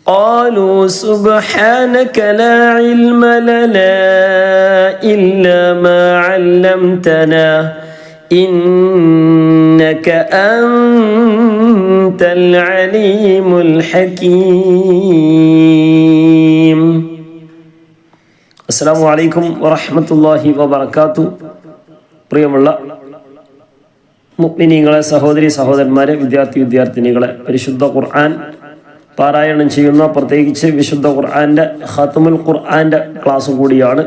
قالوا سبحانك لا علم لنا إلا ما علمتنا إنك أنت العليم الحكيم. السلام عليكم ورحمة الله وبركاته. പ്രിയമുള്ള മുഅ്മിനീങ്ങളെ, സഹോദരി സഹോദരന്മാരെ, വിദ്യാർത്ഥിനികളെ, പരിശുദ്ധ ഖുർആൻ പാരായണം ചെയ്യുന്ന, പ്രത്യേകിച്ച് വിശുദ്ധ ഖുർആന്റെ ഖത്മുൽ ഖുർആന്റെ ക്ലാസ് കൂടിയാണ്.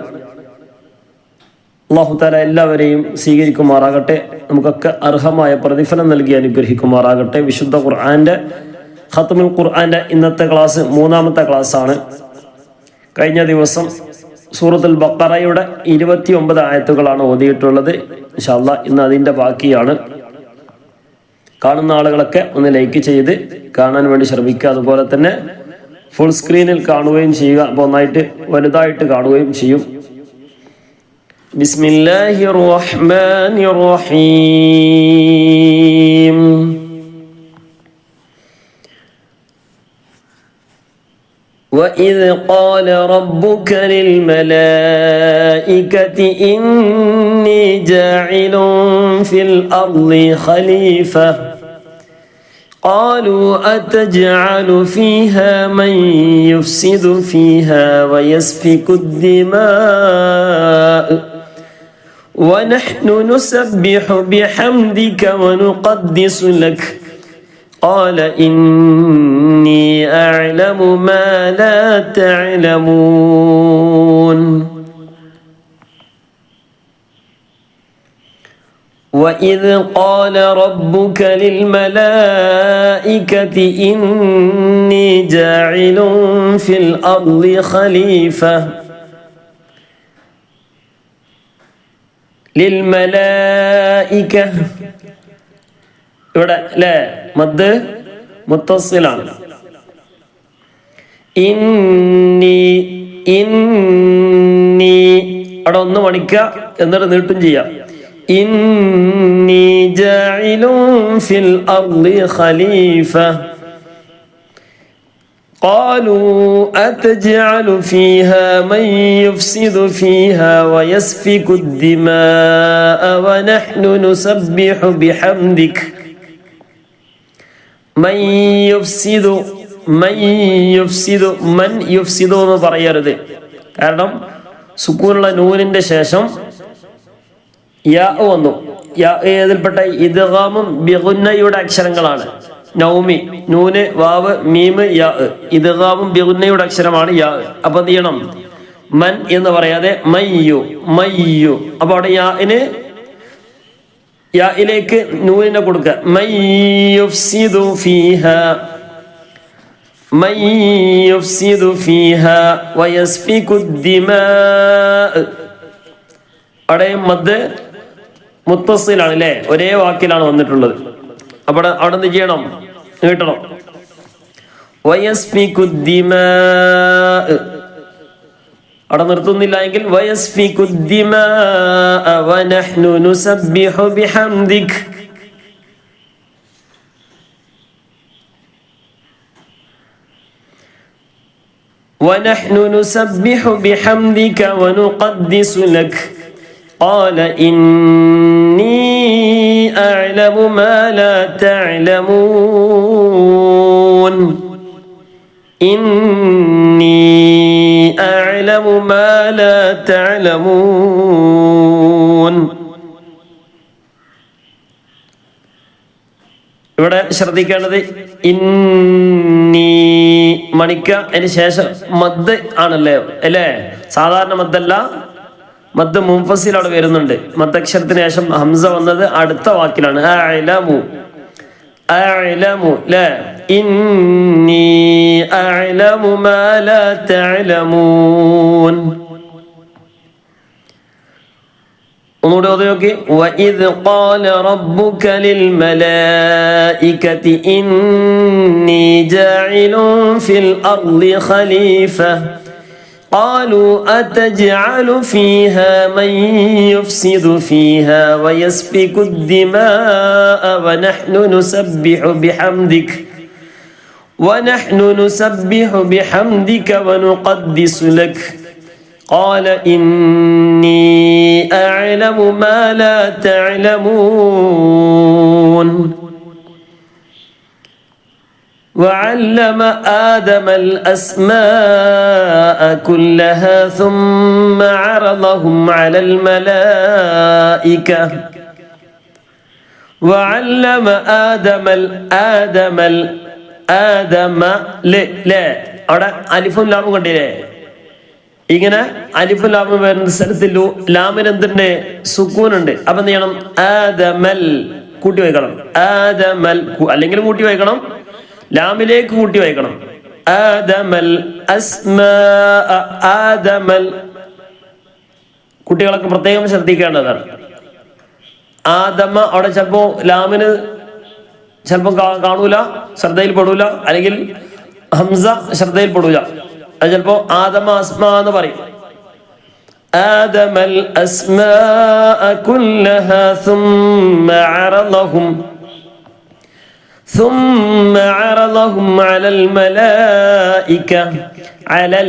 അല്ലാഹു തആല എല്ലാവരെയും സ്വീകരിക്കുമാറാകട്ടെ, നമുക്കൊക്കെ അർഹമായ പ്രതിഫലം നൽകി അനുഗ്രഹിക്കുമാറാകട്ടെ. വിശുദ്ധ ഖുർആന്റെ ഖത്മുൽ ഖുർആന്റെ ഇന്നത്തെ ക്ലാസ് 3-ാമത്തെ ക്ലാസ്സാണ്. കഴിഞ്ഞ ദിവസം സൂറത്തുൽ ബഖറയുടെ 29 ആയത്തുകളാണ് ഓതിയിട്ടുള്ളത്. ഇൻഷാ അല്ലാഹ് ഇന്ന് അതിന്റെ ബാക്കിയാണ്. കാണുന്ന ആളുകളൊക്കെ ഒന്ന് ലൈക്ക് ചെയ്ത് കാണാൻ വേണ്ടി ശ്രമിക്കുക. അതുപോലെ തന്നെ ഫുൾ സ്ക്രീനിൽ കാണുകയും ചെയ്യുക. അപ്പോൾ ഒന്നായിട്ട് വലുതായിട്ട് കാണുകയും ചെയ്യും. ബിസ്മില്ലാഹിർ റഹ്മാനിർ റഹീം. وَإِذْ قَالَ رَبُّكَ لِلْمَلَائِكَةِ إِنِّي جَاعِلٌ فِي الْأَرْضِ خَلِيفَةً قَالُوا أَتَجْعَلُ فِيهَا مَن يُفْسِدُ فِيهَا وَيَسْفِكُ الدِّمَاءَ وَنَحْنُ نُسَبِّحُ بِحَمْدِكَ وَنُقَدِّسُ لَكَ قال إني أعلم ما لا تعلمون وإذ قال ربك للملائكة إني جاعل في الأرض خليفة للملائكة ഇവിടെ അല്ലേ മദ് മുത്തസ്സിലാണ്. ഇന്നി അവിടെ ഒന്ന് മണിക്കുക, എന്നിട്ട് നീട്ടും ചെയ്യാം. ഇന്നി ജാഇലുൻ ഫിൽ അർളി ഖലീഫ قالوا أتجعل فيها من يفسد فيها ويسفك الدماء ونحن نسبح بحمدك മൻ യുഫ്സിദു എന്ന് പറയരുത്. കാരണം സുക്കൂനുള്ള നൂനിന്റെ ശേഷം യാ വന്നു. യാ ഏതിൽപ്പെട്ട ഇദ്ഗാമും ബിഗുന്നയുടെ അക്ഷരങ്ങളാണ്. നൗമി, നൂന്, വാവ്, മീമ്, യാ. ഇദ്ഗാമും ബിഗുന്നയുടെ അക്ഷരമാണ് യാ. അപ്പൊ എന്ത് ചെയ്യണം? മൻ എന്ന് പറയാതെ മയ്യു. അപ്പൊ അവിടെ യായിലേക്ക് നൂനിനെ കൊടുക്കുക. മയ്യുഫ്സിദു ഫീഹാ വയസ്ഫികു ദിമാഅ. അവിടെ മദ് മുത്തസ്സിലാണ് അല്ലേ, ഒരേ വാക്കിലാണ് വന്നിട്ടുള്ളത്. അവിടെ എന്ത് ചെയ്യണം? നീട്ടണം. വയസ്ഫികു ദിമാഅ. അവിടെ നിർത്തുന്നില്ല എങ്കിൽ വയസ്ഫികു ദിമാഅ വനഹ്നു നുസബ്ബിഹു ബിഹംദിക. വനഹ്നു നുസബ്ബിഹു ബിഹംദിക വനുഖദ്ദിസു ലക ഖാല ഇന്നി അഅലമു മാ ലാ തഅലമൂൻ ഇന്നി അഅലമു മാ ലാ തഅലമൂൻ. ഇവിടെ ശ്രദ്ധിക്കേണ്ടത് ഇന്നി മണിക്ക, അതിന് ശേഷം മദ് ആണല്ലേ അല്ലേ? സാധാരണ മദ്ദല്ല, മദ് മുൻഫസിൽ അവിടെ വരുന്നുണ്ട്. മദ്ദക്ഷരത്തിന് ശേഷം ഹംസ വന്നത് അടുത്ത വാക്കിലാണ്. അഅലമു ലാ ഇന്നി അഅലമു മാ ലാ തഅലമൂൻ. ഒന്നുകൂടി ഓതി നോക്കി. വഇദ് ഖാല റബ്ബുക ലിൽ മലായികതി ഇന്നി ജാഇലുൻ ഫിൽ അർളി ഖലീഫ قالوا أتجعل فيها من يفسد فيها ويسفك الدماء ونحن نسبح بحمدك وَنَحْنُ نُسَبِّحُ بِحَمْدِكَ وَنُقَدِّسُ لَكَ قَالَ إِنِّي أَعْلَمُ مَا لَا تَعْلَمُونَ وعلم آدم الأسماء كلها ثم عرضهم على الملائكة وعلم آدم لا അവിടെ അലിഫും ലാമും കണ്ടില്ലേ? ഇങ്ങനെ അലിഫും ലാമും വരുന്ന സ്ഥലത്ത് ലാമിന് എന്തുണ്ട്? സുക്കൂനുണ്ട്. അപ്പൊ എന്ത് ചെയ്യണം? ആദമൽ കൂട്ടി വായിക്കണം. ആദമൽ അല്ലെങ്കിൽ കൂട്ടി വായിക്കണം, ലാമിലേക്ക് കൂട്ടി വായിക്കണം. ആദമൽ ആദമൽ. കുട്ടികളൊക്കെ പ്രത്യേകം ശ്രദ്ധിക്കേണ്ടതാണ്. ആദമ അവിടെ ചിലപ്പോ ലാമിന് ചിലപ്പോ കാണൂല, ശ്രദ്ധയിൽ പെടൂല, അല്ലെങ്കിൽ ഹംസ ശ്രദ്ധയിൽ പെടൂല. അത് ചിലപ്പോ ആദമ അസ്മ എന്ന് പറയും. ആദമൽ അസ്മാഅ കുല്ലഹാ ثم عرضهم على الملائكة على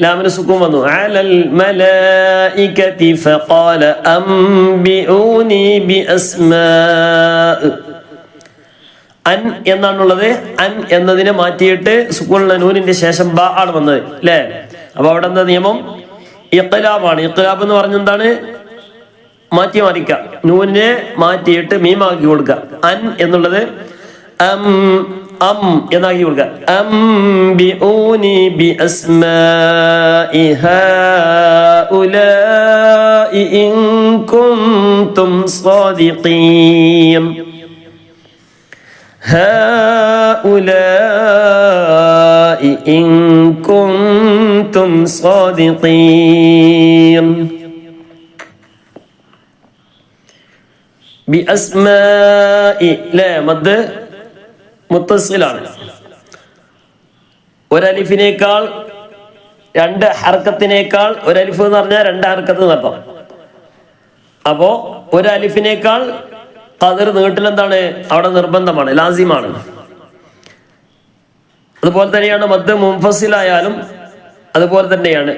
ലാമിന് സുക്കൂൻ വന്നു. على الملائكة فقال أنبئوني بأسماء. അൻ എന്നാണുള്ളത്. അൻ എന്നതിനെ മാറ്റിയിട്ട് സുക്കൂനുള്ള നൂനിന്റെ ശേഷം ബ ആണ് വന്നത് അല്ലേ? അപ്പൊ അവിടെ എന്താ നിയമം? ഇഖ്ലാബാണ്. ഇഖ്ലാബ് എന്ന് പറഞ്ഞ എന്താണ്? മാറ്റിക്ക, നൂനെ മാറ്റിയിട്ട് മീമാക്കി കൊടുക്കുക. അൻ എന്നുള്ളത് എന്നാക്കി കൊടുക്കുക. അംബിഊനി ബിഅസ്മാഇ ഹൗലാഇ ഇൻ കുൻതും സാദിഖീൻ. ഹൗലാഇ ഇൻ കുൻതും സാദിഖീൻ. ബിഅസ്മാഇ മദ് മുത്തസിലാണ്. ഒരലിഫിനേക്കാൾ രണ്ട് ഹർക്കത്തിനേക്കാൾ, ഒരലിഫ് എന്ന് പറഞ്ഞാൽ രണ്ട് ഹർക്കത്ത് നടത്താം. അപ്പോ ഒരലിഫിനേക്കാൾ ഖദർ നീട്ടൽ എന്താണ്? അവിടെ നിർബന്ധമാണ്, ലാസിമാണ്. അതുപോലെ തന്നെയാണ് മദ് മുൻഫസിലായാലും അതുപോലെ തന്നെയാണ്.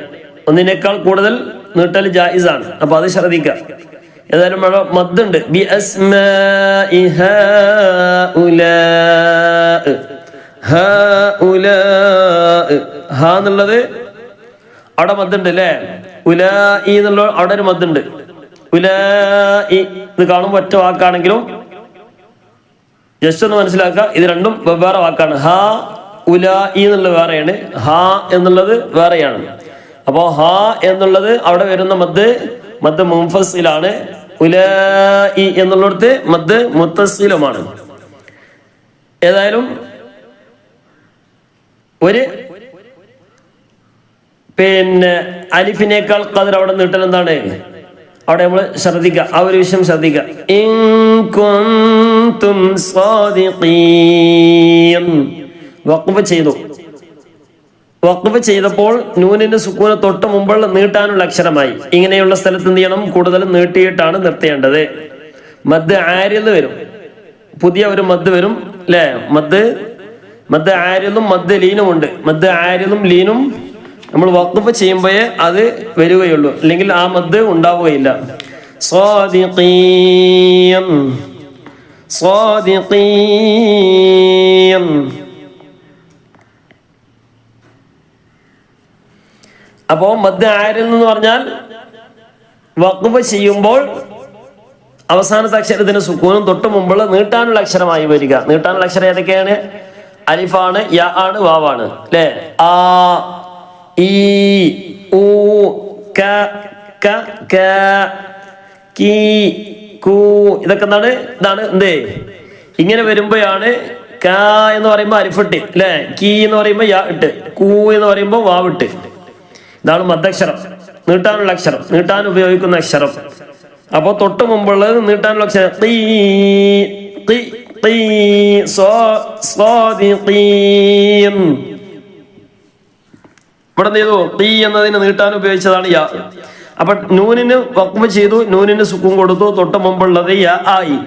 ഒന്നിനേക്കാൾ കൂടുതൽ നീട്ടൽ ജായിസാണ്. അപ്പൊ അത് ശ്രദ്ധിക്കുക. ഏതായാലും മദ്ദുണ്ട്. ബിഅസ്മാഇ ഹൗലാഇ. ഹ എന്നുള്ളത് അവിടെ മദ്ദുണ്ട് അല്ലേ? ഉലാഇ എന്നുള്ള അവിടെ ഒരു മദ്ദുണ്ട്. ഉലാഇ ഇത് കാണുമ്പോൾ ഒറ്റ വാക്കാണെങ്കിലും ജസ്റ്റ് ഒന്ന് മനസ്സിലാക്കുക, ഇത് രണ്ടും വെവ്വേറെ വാക്കാണ്. ഹ ഉലാഇ എന്നുള്ളത് വേറെയാണ്, ഹ എന്നുള്ളത് വേറെയാണ്. അപ്പോ ഹ എന്നുള്ളത് അവിടെ വരുന്ന മദ് മുൻഫസിലാണ്. ഉലാഇ എന്നുള്ളിടത്ത് മദ് മുത്തസിലുമാണ്. ഏതായാലും ഒരു അലിഫിനേക്കാൾ ഖദർ അവിടെ നീട്ടൽ എന്താണ്? അവിടെ നമ്മൾ ശ്രദ്ധിക്കുക, ആ ഒരു വിഷയം ശ്രദ്ധിക്കുക. ഇൻ കുൻതും സാദിഖീൻ. വഖഫ് ചെയ്തു. വഖഫ് ചെയ്തപ്പോൾ നൂനിന്റെ സുക്കൂന് തൊട്ട് മുമ്പുള്ള നീട്ടാനുള്ള അക്ഷരമായി. ഇങ്ങനെയുള്ള സ്ഥലത്ത് എന്ത് ചെയ്യണം? കൂടുതൽ നീട്ടിയിട്ടാണ് നിർത്തേണ്ടത്. മദ് ആരിന്ന് വരും, പുതിയ ഒരു മദ് വരും അല്ലെ? മദ് ആരിലും മദ് ലീനും ഉണ്ട്. മദ് ആരിലും ലീനും നമ്മൾ വഖഫ് ചെയ്യുമ്പോഴേ അത് വരികയുള്ളൂ, അല്ലെങ്കിൽ ആ മദ് ഉണ്ടാവുകയില്ല. സ്വാദിഖീൻ, സ്വാദിഖീൻ. അപ്പോ മദ് ആരിൽ എന്ന് പറഞ്ഞാൽ വഖഫ് ചെയ്യുമ്പോൾ അവസാനത്തെ അക്ഷരത്തിന് സുക്കൂനും തൊട്ട് മുമ്പുള്ള നീട്ടാനുള്ള അക്ഷരമായി വരിക. നീട്ടാനുള്ള അക്ഷരം ഏതൊക്കെയാണ്? അലിഫാണ്, യാ ആണ്, വാവാണ് അല്ലെ? ആ, ഈ, ഊ, ക, ക, ക, കീ, കൂ. ഇതൊക്കെ എന്താണ്? ഇതാണ് എന്തേ? ഇങ്ങനെ വരുമ്പോഴാണ് ക എന്ന് പറയുമ്പോ അലിഫിട്ട് അല്ലെ? കീ എന്ന് പറയുമ്പോ യാ ഇട്ട്, കൂ എന്ന് പറയുമ്പോ വാവിട്ട്. ഇതാണ് മദ്ദക്ഷരം, നീട്ടാനുള്ള അക്ഷരം, നീട്ടാൻ ഉപയോഗിക്കുന്ന അക്ഷരം. അപ്പൊ തൊട്ട് മുമ്പുള്ളത് നീട്ടാനുള്ള അക്ഷരം. ഇവിടെ എന്ത് ചെയ്തു? തീ എന്നതിന് നീട്ടാൻ ഉപയോഗിച്ചതാണ് യാ. അപ്പൊ നൂനിന് വഖഫ് ചെയ്തു, നൂനിന് സുക്കൂൻ കൊടുത്തു, തൊട്ട് മുമ്പുള്ളത് യാ ആയി,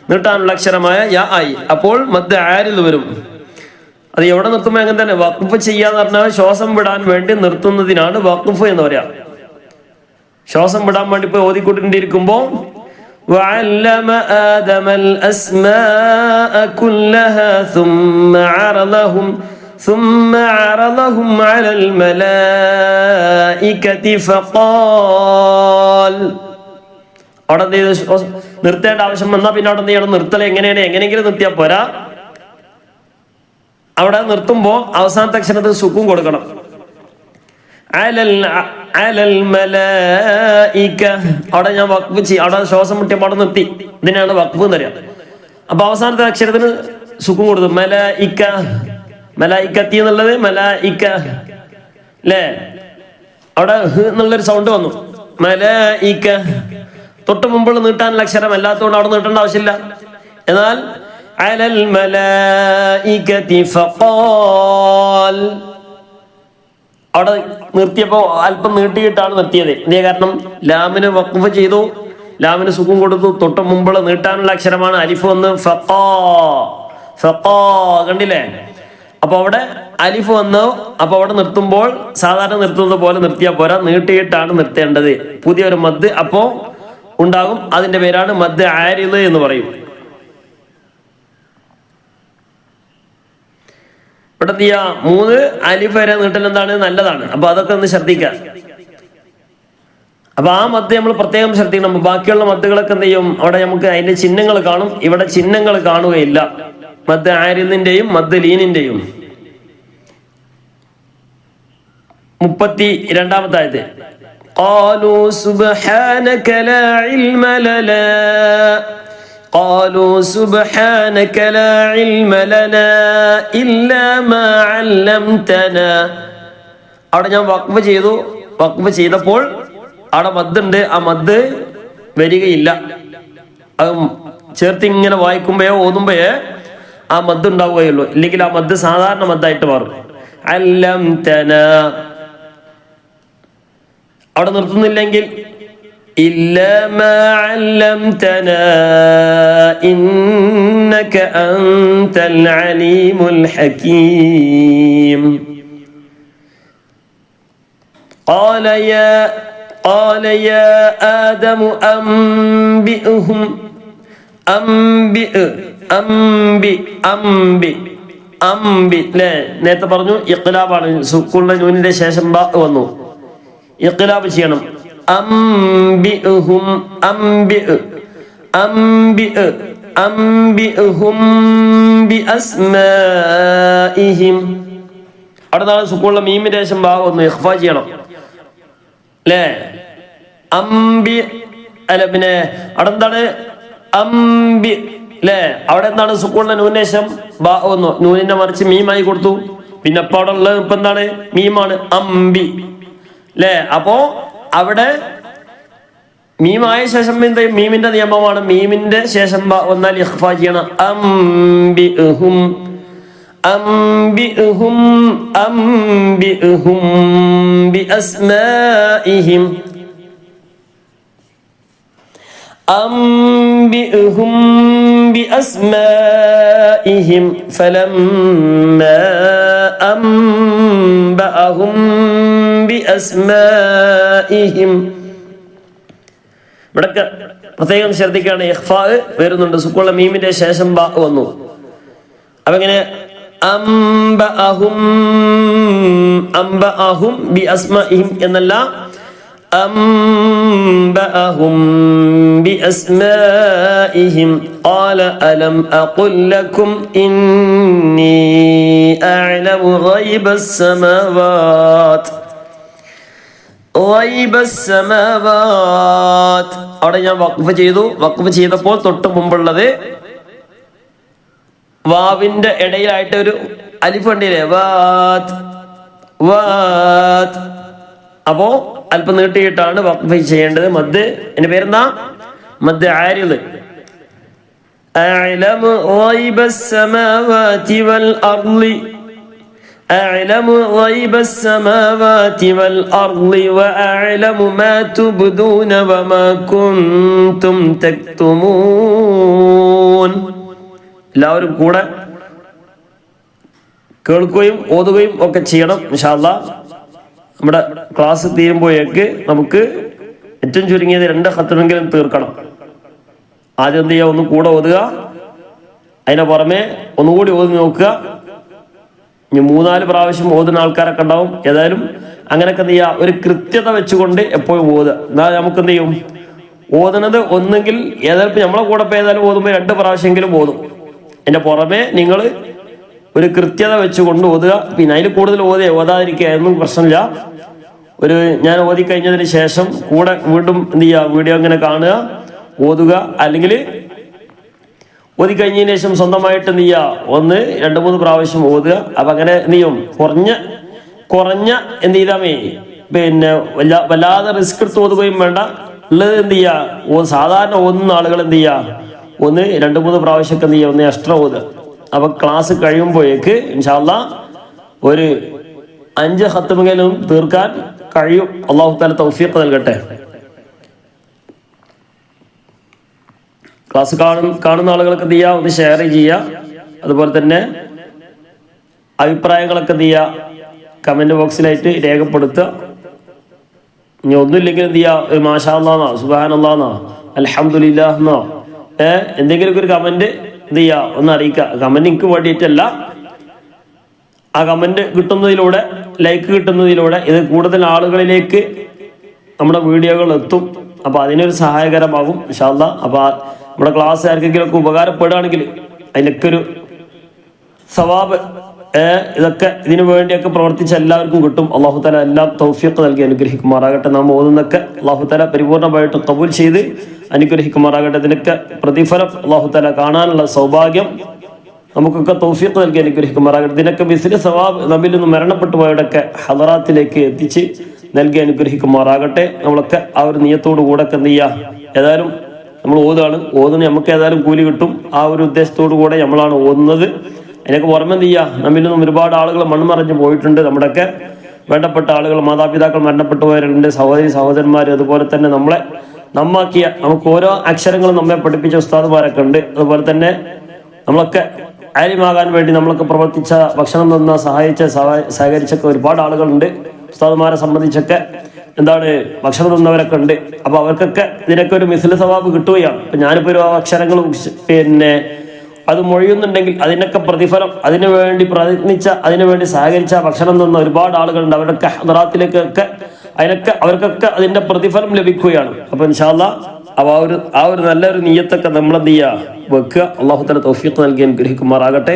നീട്ടാനുള്ള അക്ഷരമായ യാ ആയി. അപ്പോൾ മദ് ആരിൽ വരും. അത് എവിടെ നിർത്തുമ്പോൾ അങ്ങനെ തന്നെ. വഖഫ് ചെയ്യാന്ന് പറഞ്ഞാൽ ശ്വാസം വിടാൻ വേണ്ടി നിർത്തുന്നതിനാണ് വഖഫ് എന്ന് പറയാ. ശ്വാസം വിടാൻ വേണ്ടി പോയി ഓതിക്കൊണ്ടിരിക്കുമ്പോ وعلم آدم الأسماء كلها ثم عرضهم على الملائكة فقال അവിടെ നിർത്തേണ്ട ആവശ്യം വന്നാൽ പിന്നെ അവിടെ എന്ത് ചെയ്യണം? നിർത്തൽ എങ്ങനെയെങ്കിലും നിർത്തിയാൽ പോരാ. അവിടെ നിർത്തുമ്പോ അവസാനത്തെ അക്ഷരത്തിന് സുക്കൂൻ കൊടുക്കണം. അലൽ മലായിക അവിടെ ഞാൻ വഖഫ് ചെയ്യും. അവിടെ ശ്വാസം മുട്ടിയപ്പോൾ അവിടെ നിർത്തി. ഇതിനാണ് വഖഫ് എന്ന് പറയാം. അപ്പൊ അവസാനത്തെ അക്ഷരത്തിന് സുക്കൂൻ കൊടുത്തു. മലായിക, മലായിക്കത്തി എന്നുള്ളത് മലായിക അല്ലേ? അവിടെ ഹ് എന്നുള്ളൊരു സൗണ്ട് വന്നു. മലായിക തൊട്ട് മുമ്പുള്ള നീട്ടാനുള്ള അക്ഷരം അല്ലാത്തതുകൊണ്ട് അവിടെ നീട്ടേണ്ട ആവശ്യമില്ല. എന്നാൽ അലൽ മലായികതി ഫഖാൽ അവിടെ നിർത്തിയപ്പോ അല്പം നീട്ടിയിട്ടാണ് നിർത്തിയത്. ഇതേ കാരണം ലാമിന് വഖഫ് ചെയ്തു, ലാമിന് സുഖം കൊടുത്തു. തൊട്ട് മുമ്പുള്ള നീട്ടാനുള്ള അക്ഷരമാണ് അലിഫ് വന്ന് ഫഖാ കണ്ടില്ലേ? അപ്പൊ അവിടെ അലിഫ് വന്നു. അപ്പൊ അവിടെ നിർത്തുമ്പോൾ സാധാരണ നിർത്തുന്നത് പോലെ നിർത്തിയാൽ പോരാ, നീട്ടിയിട്ടാണ് നിർത്തേണ്ടത്. പുതിയൊരു മദ് അപ്പോ ഉണ്ടാകും. അതിന്റെ പേരാണ് മദ് ആരിദ് എന്ന് പറയും. ഇവിടെ 3 അലിഫ് വരെ നീട്ടൽ എന്താണ്? നല്ലതാണ്. അപ്പൊ അതൊക്കെ ഒന്ന് ശ്രദ്ധിക്കാം. അപ്പൊ ആ മദ് നമ്മൾ പ്രത്യേകം ശ്രദ്ധിക്കണം. ബാക്കിയുള്ള മദ്ദുകളൊക്കെ എന്ത് ചെയ്യും? അവിടെ നമുക്ക് അതിന്റെ ചിഹ്നങ്ങൾ കാണും. ഇവിടെ ചിഹ്നങ്ങൾ കാണുകയില്ല. മദ് ആരിദിന്റെയും മദ് ലീനിന്റെയും 32-ാമത്തെ ആയത്ത് قالوا سبحانك لا علم لنا قالوا سبحانك لا علم لنا إلا ما علمتنا അവിടെ ഞാൻ വഖഫ് ചെയ്തു. വഖഫ് ചെയ്തപ്പോൾ അവിടെ മദ്ദുണ്ട്. ആ മദ് വരികയില്ല. അത് ചേർത്ത് ഇങ്ങനെ വായിക്കുമ്പോഴോ ഓതുമ്പോഴേ ആ മദ് ഉണ്ടാവുകയുള്ളൂ. ഇല്ലെങ്കിൽ ആ മദ് സാധാരണ മദ്ദായിട്ട് മാറും. അല്ലംതന അവിടെ നിർത്തുന്നില്ലെങ്കിൽ إلا ما علمتنا إنك أنت العليم الحكيم قال يا آدم أنبئهم നേരത്തെ പറഞ്ഞു ഇഖ്ലാബാണ്. സുക്കൂണിന്റെ നൂനിന്റെ ശേഷം ബ വന്നു. ഇഖ്ലാബ് ചെയ്യണം. أنبئهم بأسمائهم അവിടെ നാളെ സുക്കൂണിലെ മീമിന്റെ ശേഷം ബാ വന്നു. ഇഖ്ഫാ ചെയ്യണം അല്ലേ? അംബി അല്ല, പിന്നെ അവിടെ എന്താണ്? അംബി അല്ലേ? അവിടെ എന്താണ്? സുക്കൂണിന്റെ നൂനിന്റെ ശേഷം ബാ വന്നു. നൂനിന്റെ മറിച്ച് മീമായി കൊടുത്തു. പിന്നെ ഇപ്പൊ അവിടെ ഉള്ളത് ഇപ്പൊ എന്താണ്? മീമാണ്. അംബി അല്ലേ? അപ്പോ അവിടെ മീമായ ശേഷം മീമിന്റെ നിയമമാണ്. മീമിന്റെ ശേഷം വന്നാൽ ഇഖ്ഫാ ചെയ്യണം. അംബിഉഹും ബിഅസ്മാഇഹിം أنبئهم بأسمائهم فلما أنبأهم بأسمائهم ഇവിടൊക്കെ പ്രത്യേകം ശ്രദ്ധിക്കുകയാണ്. ഇഖ്ഫാ വരുന്നുണ്ട്. സുക്കൂണിലെ മീമിന്റെ ശേഷം ബ വന്നു. അപ്പൊ ഇങ്ങനെ അംബഅഹും ബിഅസ്മാഇഹിം എന്നല്ല, أنبأهم بأسمائهم قال ألم أقل لكم إني أعلم غيب السماوات അവിടെ ഞാൻ വഖഫ് ചെയ്തു. വഖഫ് ചെയ്തപ്പോൾ തൊട്ട് മുമ്പുള്ളത് വാവിന്റെ ഇടയിലായിട്ട് ഒരു അലിഫ് കണ്ടില്ലേ? വാത്. അപ്പോ അല്പം നീട്ടിയിട്ടാണ് വഖഫ് ചെയ്യേണ്ടത്. മദ് എന്റെ പേരെന്താ? മദ് ആരിദ്. അഅലമു ഗൈബസ്സമാവാതി വൽ അർളി അഅലമു ഗൈബസ്സമാവാതി വൽ അർളി വഅഅലമു മാ തുബ്ദൂന വമാ കുൻതും തക്തുമൂൻ. എല്ലാവരും കൂടെ കേൾക്കുകയും ഓതുകയും ഒക്കെ ചെയ്യണം. ഇൻഷാ അല്ലാഹ് നമ്മുടെ ക്ലാസ് തീരുമ്പോഴേക്ക് നമുക്ക് ഏറ്റവും ചുരുങ്ങിയത് 2 ഖത്മെങ്കിലും തീർക്കണം. ആദ്യം എന്ത് ചെയ്യുക, ഒന്ന് കൂടെ ഓതുക, അതിന് പുറമെ ഒന്നുകൂടി ഓതി നോക്കുക. ഇനി 3-4 പ്രാവശ്യം ഓതുന്ന ആൾക്കാരൊക്കെ ഉണ്ടാവും. ഏതായാലും അങ്ങനെയൊക്കെ എന്ത് ചെയ്യുക, ഒരു കൃത്യത വെച്ചുകൊണ്ട് എപ്പോഴും ഓതുക. എന്നാൽ നമുക്ക് എന്ത് ചെയ്യും, ഓതുന്നത് ഒന്നെങ്കിൽ ഏതായാലും നമ്മളെ കൂടെ ഇപ്പോൾ ഏതായാലും ഓതുമ്പോൾ 2 പ്രാവശ്യമെങ്കിലും ഓതും. അതിൻ്റെ പുറമെ നിങ്ങൾ ഒരു കൃത്യത വെച്ചുകൊണ്ട് ഓതുക. പിന്നെ അതിൽ കൂടുതൽ ഓതാതിരിക്കുക എന്നും പ്രശ്നമില്ല. ഞാൻ ഓതി കഴിഞ്ഞതിന് ശേഷം കൂടെ വീണ്ടും എന്ത് ചെയ്യുക, വീഡിയോ ഇങ്ങനെ കാണുക, ഓതുക. അല്ലെങ്കിൽ ഓതി കഴിഞ്ഞതിന് ശേഷം സ്വന്തമായിട്ട് എന്ത് ചെയ്യുക, 1-2-3 പ്രാവശ്യം ഓതുക. അപ്പം അങ്ങനെ എന്ത് ചെയ്യും, കുറഞ്ഞ എന്ത് ചെയ്താമേ, പിന്നെ വല്ലാതെ റിസ്ക് എടുത്ത് ഓതുകയും വേണ്ട. ഉള്ളത് എന്ത് ചെയ്യുക, സാധാരണ ഓതുന്ന ആളുകൾ എന്ത് ചെയ്യുക, 1-2-3 പ്രാവശ്യമൊക്കെ എന്ത് ചെയ്യുക, എക്സ്ട്രാ ഓതുക. അപ്പൊ ക്ലാസ് കഴിയുമ്പോഴേക്ക് ഇൻഷാ അല്ലാഹ് ഒരു 5 ഖത്മെങ്കിലും തീർക്കാൻ കഴിയും. അല്ലാഹു തആല തൗഫീഖ് നൽകട്ടെ. ക്ലാസ് കാണുന്ന ആളുകൾക്ക് എന്ത് ചെയ്യുക, ഒന്ന് ഷെയർ ചെയ്യുക. അതുപോലെ തന്നെ അഭിപ്രായങ്ങളൊക്കെ എന്ത് ചെയ്യുക, കമന്റ് ബോക്സിലായിട്ട് രേഖപ്പെടുത്തുക. ഇനി ഒന്നുമില്ലെങ്കിൽ എന്ത് ചെയ്യുക, മാഷാ അല്ലാഹ്, സുബ്ഹാനല്ലാഹ്, അൽഹംദുലില്ലാഹ് എന്തെങ്കിലുമൊക്കെ ഒരു കമന്റ് എന്ത് ചെയ്യുക, ഒന്ന് അറിയിക്കുക. കമന്റ് എനിക്ക് വേണ്ടിയിട്ടല്ല, ആ കമന്റ് കിട്ടുന്നതിലൂടെ, ലൈക്ക് കിട്ടുന്നതിലൂടെ ഇത് കൂടുതൽ ആളുകളിലേക്ക് നമ്മുടെ വീഡിയോകൾ എത്തും. അപ്പൊ അതിനൊരു സഹായകരമാകും ഇൻഷാ അല്ലാഹ്. അപ്പൊ നമ്മുടെ ക്ലാസ് ആർക്കെങ്കിലും ഒക്കെ ഉപകാരപ്പെടുകയാണെങ്കിൽ അതിനൊക്കെ ഒരു സവാബ്, ഇതൊക്കെ ഇതിനു വേണ്ടിയൊക്കെ പ്രവർത്തിച്ച എല്ലാവർക്കും കിട്ടും. അല്ലാഹു തആല എല്ലാം തൗഫീഖ് നൽകി അനുഗ്രഹിക്കുമാറാകട്ടെ. നാം ഓതുന്നൊക്കെ അല്ലാഹു തആല പരിപൂർണമായിട്ട് ഖബൂൽ ചെയ്ത് അനുഗ്രഹിക്കുമാറാകട്ടെ. ഇതിനൊക്കെ പ്രതിഫലം അല്ലാഹു തആല കാണാനുള്ള സൗഭാഗ്യം നമുക്കൊക്കെ തൗഫീഖ് നൽകി അനുഗ്രഹിക്കുമാറാകട്ടെ. ഇതിനൊക്കെ മിസ്ലി സവാബ് നമ്മിൽ നിന്ന് മരണപ്പെട്ടു പോയവരുടെയൊക്കെ ഹദറാത്തിലേക്ക് എത്തിച്ച് നൽകി അനുഗ്രഹിക്കുമാറാകട്ടെ. നമ്മളൊക്കെ ആ ഒരു നിയത്തോടു കൂടെ എന്ത് ചെയ്യുക, ഏതായാലും നമ്മൾ ഓതുന്നത് നമുക്ക് ഏതായാലും കൂലി കിട്ടും. ആ ഒരു ഉദ്ദേശത്തോടു കൂടെ നമ്മളാണ് ഓതുന്നത്. അതിനൊക്കെ പുറമെ എന്ത് ചെയ്യുക, നമ്മിൽ നിന്നും ഒരുപാട് ആളുകൾ മൺമറഞ്ഞു പോയിട്ടുണ്ട്. നമ്മുടെയൊക്കെ വേണ്ടപ്പെട്ട ആളുകൾ, മാതാപിതാക്കൾ മരണപ്പെട്ടു പോയവരുണ്ട്, സഹോദരന്മാർ, അതുപോലെ തന്നെ നമ്മളെ നന്നാക്കിയ, നമുക്ക് ഓരോ അക്ഷരങ്ങളും നമ്മെ പഠിപ്പിച്ച ഉസ്താദുമാരൊക്കെ ഉണ്ട്. അതുപോലെ തന്നെ നമ്മളൊക്കെ ആലിമാകാൻ വേണ്ടി നമ്മളൊക്കെ പ്രവർത്തിച്ച, ഭക്ഷണം തന്ന, സഹകരിച്ചൊക്കെ ഒരുപാട് ആളുകളുണ്ട്. ഉസ്താദുമാരെ സംബന്ധിച്ചൊക്കെ ഭക്ഷണം തന്നവരൊക്കെ ഉണ്ട്. അപ്പൊ അവർക്കൊക്കെ ഇതിനൊക്കെ ഒരു മിസ്ല സവാബ് കിട്ടുകയാണ്. ഇപ്പൊ ഞാനിപ്പോ ഒരു അക്ഷരങ്ങൾ പിന്നെ അത് മൊഴിയുന്നുണ്ടെങ്കിൽ അതിനൊക്കെ പ്രതിഫലം, അതിനുവേണ്ടി പ്രയത്നിച്ച, അതിനുവേണ്ടി സഹകരിച്ച, ഭക്ഷണം തന്ന ഒരുപാട് ആളുകളുണ്ട്. അവരുടെയൊക്കെ ഹദറാത്തിലേക്കൊക്കെ അവർക്കൊക്കെ അതിന്റെ പ്രതിഫലം ലഭിക്കുകയാണ്. അപ്പൊ ഇൻഷാ അല്ലാഹ് ആ ഒരു നല്ലൊരു നിയ്യത്തൊക്കെ നമ്മൾ എന്ത് ചെയ്യുക, വെക്കുക. അല്ലാഹു തആല തൗഫീഖ് നൽകി അനുഗ്രഹിക്കുമാറാകട്ടെ.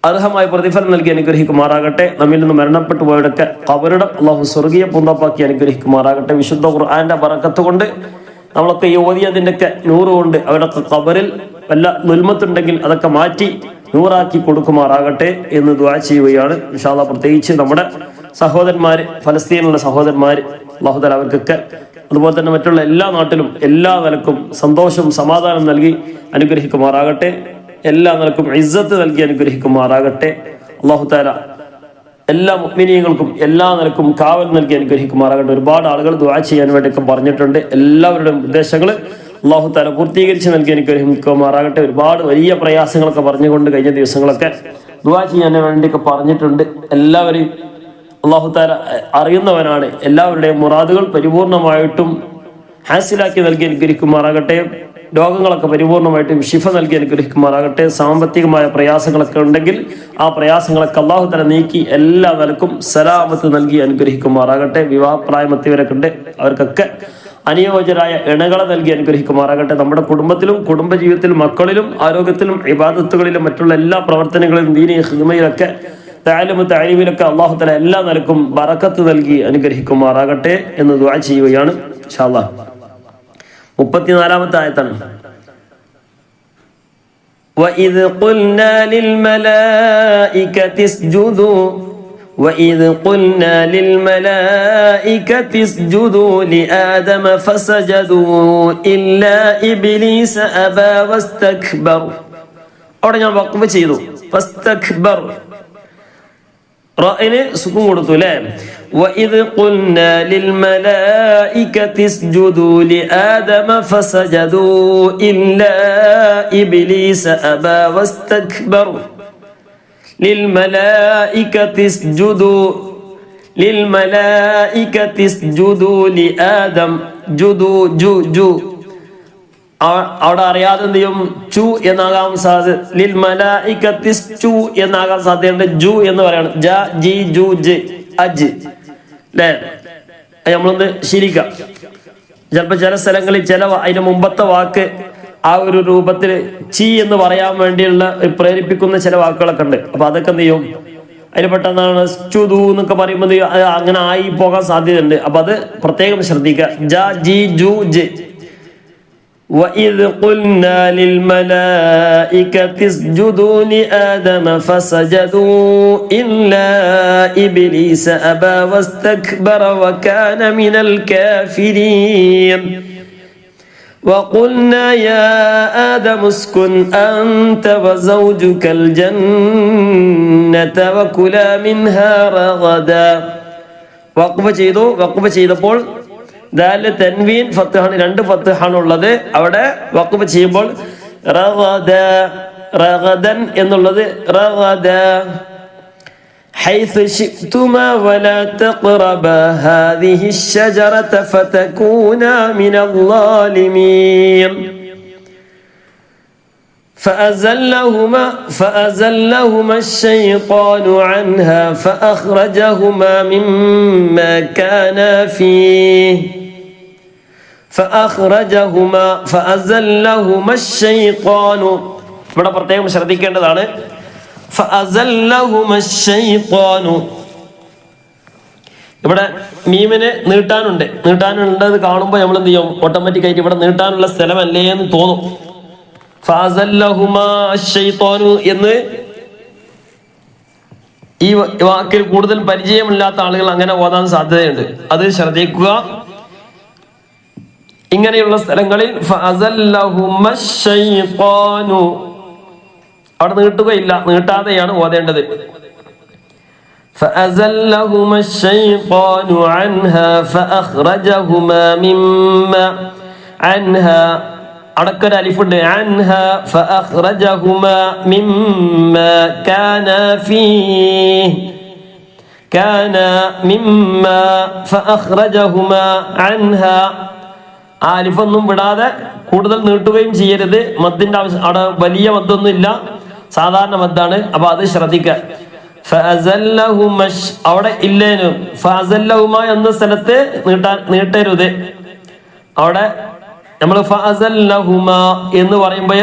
അർഹമായ പ്രതിഫലം നൽകി അനുഗ്രഹിക്കുമാറാകട്ടെ. നമ്മിൽ നിന്ന് മരണപ്പെട്ടു പോയവരൊക്കെ ഖബറിടം അല്ലാഹു സ്വർഗീയ പൂന്തോപ്പാക്കി അനുഗ്രഹിക്കുമാറാകട്ടെ. വിശുദ്ധ ഖുർആന്റെ ബറക്കത്ത് കൊണ്ട് നമ്മളൊക്കെ ഈ ഓതിയതിൻ്റെയൊക്കെ നൂറ് കൊണ്ട് അവരുടെ ഖബറിൽ വല്ല ദുൽമത്തുണ്ടെങ്കിൽ അതൊക്കെ മാറ്റി നൂറാക്കി കൊടുക്കുമാറാകട്ടെ എന്ന് ദുആ ചെയ്യുകയാണ്. ഇൻഷാ അല്ലാഹ് പ്രത്യേകിച്ച് നമ്മുടെ സഹോദരന്മാര്, ഫലസ്തീനിലുള്ള സഹോദരന്മാര്, അല്ലാഹു തആല അവർക്കൊക്കെ അതുപോലെ തന്നെ മറ്റുള്ള എല്ലാ നാട്ടിലും എല്ലാ നിലക്കും സന്തോഷവും സമാധാനം നൽകി അനുഗ്രഹിക്കുമാറാകട്ടെ. എല്ലാ നിലക്കും ഇസ്സത്ത് നൽകി അനുഗ്രഹിക്കുമാറാകട്ടെ. അല്ലാഹു തആല എല്ലാ മുഅ്മിനീങ്ങൾക്കും എല്ലാ നിലക്കും കാവൽ നൽകി അനുഗ്രഹിക്കുമാറാകട്ടെ. ഒരുപാട് ആളുകൾ ദുആ ചെയ്യാൻ വേണ്ടിയൊക്കെ പറഞ്ഞിട്ടുണ്ട്. എല്ലാവരുടെയും ഉദ്ദേശങ്ങൾ അല്ലാഹു തആല പൂർത്തീകരിച്ച് നൽകി അനുഗ്രഹിക്കുമാറാകട്ടെ. ഒരുപാട് വലിയ പ്രയാസങ്ങളൊക്കെ പറഞ്ഞുകൊണ്ട് കഴിഞ്ഞ ദിവസങ്ങളൊക്കെ ദുആ ചെയ്യാൻ വേണ്ടിയൊക്കെ പറഞ്ഞിട്ടുണ്ട്. എല്ലാവരെയും അല്ലാഹു തആല അറിയുന്നവനാണ്. എല്ലാവരുടെയും മുറാദുകൾ പരിപൂർണമായിട്ടും ഹാസിലാക്കി നൽകി അനുഗ്രഹിക്കുമാറാകട്ടെ. രോഗങ്ങളൊക്കെ പരിപൂർണമായിട്ടും ശിഫ നൽകി അനുഗ്രഹിക്കുമാറാകട്ടെ. സാമ്പത്തികമായ പ്രയാസങ്ങളൊക്കെ ഉണ്ടെങ്കിൽ ആ പ്രയാസങ്ങളൊക്കെ അല്ലാഹു തആല നീക്കി എല്ലാ നിലക്കും സലാമത്ത് നൽകി അനുഗ്രഹിക്കുമാറാകട്ടെ. വിവാഹപ്രായമെത്തിയവരൊക്കെ ഉണ്ട്, അവർക്കൊക്കെ അനുയോജ്യരായ ഇണകളെ നൽകി അനുഗ്രഹിക്കുമാറാകട്ടെ. നമ്മുടെ കുടുംബത്തിലും കുടുംബജീവിതത്തിലും മക്കളിലും ആരോഗ്യത്തിലും ഇബാദത്തുകളിലും മറ്റുള്ള എല്ലാ പ്രവർത്തനങ്ങളിലും ദീനി ഖിദ്മയിലൊക്കെ താലീമിലൊക്കെ അല്ലാഹു തആല എല്ലാ നിലക്കും ബറക്കത്ത് നൽകി അനുഗ്രഹിക്കുമാറാകട്ടെ എന്ന് ദുആ ചെയ്യുകയാണ്. ഇൻഷാ അല്ലാഹ് 34-ാമത്തെ ആയത്താണ്. وَإِذْ قُلْنَا لِلْمَلَائِكَةِ اسْجُدُوا لِآدَمَ فَسَجَدُوا إِلَّا إِبْلِيسَ أَبَى وَاسْتَكْبَرَ. അവിടെ ഞാൻ വഖഫ് ചെയ്തു. ഫസ്തക്ബർ റഅയിന് സുക്കൂൻ കൊടുത്തു അല്ലേ. وَإِذْ قُلْنَا لِلْمَلَائِكَةِ اسْجُدُوا لِآدَمَ فَسَجَدُوا إِلَّا إِبْلِيسَ أَبَى وَاسْتَكْبَرَ. ലിൽമലായികതി ഇസ്ജുദു ലിൽമലായികതി ഇസ്ജുദു ലിആദം ജുദു ജു ജു അവിടെ അറിയാതെ എന്ത് ചെയ്യും ചു എന്നാകാൻ സാധ്യത ലിൽമലായികതി ചു എന്നാകാൻ സാധ്യതയുണ്ട് ജു എന്ന് പറയാണ് ജ ജി ജു ജ് അജ് അല്ലേ നമ്മളൊന്ന് ശീലിക്കാം ചിലപ്പോൾ ചില സ്ഥലങ്ങളിൽ അതിന് മുമ്പത്തെ വാക്ക് ആ ഒരു രൂപത്തിൽ ചി എന്ന് പറയാൻ വേണ്ടിയുള്ള പ്രേരിപ്പിക്കുന്ന ചില വാക്കുകളൊക്കെ ഉണ്ട് അപ്പൊ അതൊക്കെ എന്ത് ചെയ്യും അതിൽ പെട്ടെന്നാണ് ചുദു എന്നൊക്കെ പറയുമ്പോൾ അങ്ങനെ ആയി പോകാൻ സാധ്യതയുണ്ട് അപ്പൊ അത് പ്രത്യേകം ശ്രദ്ധിക്കുക ജ ജി ജു ജ് وَإِذْ قُلْنَا لِلْمَلَائِكَةِ اسْجُدُوا لِآدَمَ فَسَجَدُوا إِلَّا إِبْلِيسَ أَبَى وَاسْتَكْبَرَ وَكَانَ مِنَ الْكَافِرِينَ وَقُلْنَا يَا آدَمُ اسْكُنْ أَنْتَ وَزَوْجُكَ الْجَنَّةَ وَكُلَا مِنْهَا رَغَدًا വഖഫ് ചെയ്തപ്പോൾ ദാല് തൻവീൻ ഫത്ഹാണ് രണ്ട് ഫത്ഹാണ് ഉള്ളത് അവിടെ വഖഫ് ചെയ്യുമ്പോൾ റഗദ റഗദൻ എന്നുള്ളത് റഗദ ഹൈഥു ശിഅ്തുമാ വലാ തഖറബാ ഹാദിഹി الشجرة فتكونا من الظالمين فأزلهما الشيطان عنها فأخرجهما مما كانا فيه فأزلهما الشيطان ഇവിടെ പ്രത്യേകം ശ്രദ്ധിക്കേണ്ടതാണ് فأزلهما الشيطان ഇവിടെ മീമിന് നീട്ടാനുള്ളത് കാണുമ്പോൾ നമ്മൾ എന്ത് ചെയ്യും ഓട്ടോമാറ്റിക്കായിട്ട് ഇവിടെ നീട്ടാനുള്ള സ്ഥലമല്ലേ എന്ന് തോന്നും എന്ന് ഈ വാക്കിൽ കൂടുതൽ പരിചയമില്ലാത്ത ആളുകൾ അങ്ങനെ ഓതാൻ സാധ്യതയുണ്ട് അത് ശ്രദ്ധിക്കുക ഇങ്ങനെയുള്ള സ്ഥലങ്ങളിൽ അവിടെ നീട്ടുകയില്ല നീട്ടാതെയാണ് ഓതേണ്ടത് فأزلهما الشيطان عنها فأخرجهما مما عنها അടക്കൊരു അലിഫുണ്ട് അൻഹ ഫഅഖ്റജഹുമാ മിമ്മാ കാന ഫീഹി ഫഅഖ്റജഹുമാ അൻഹ അലിഫൊന്നും വിടാതെ കൂടുതൽ നീട്ടുകയും ചെയ്യരുത് മദ്ദിന്റെ ആവശ്യം അവിടെ വലിയ മദ്ദൊന്നും ഇല്ല സാധാരണ മദ്ദാണ് അപ്പൊ അത് ശ്രദ്ധിക്കുക ഫഅസല്ലഹുമാ അവിടെ ഇല്ലേനു ഫഅസല്ലഹുമാ എന്ന സ്ഥലത്ത് നീട്ടരുത് അവിടെ നമ്മൾ ഫഅസല്ലഹുമാ എന്ന് പറയുമ്പോഴേ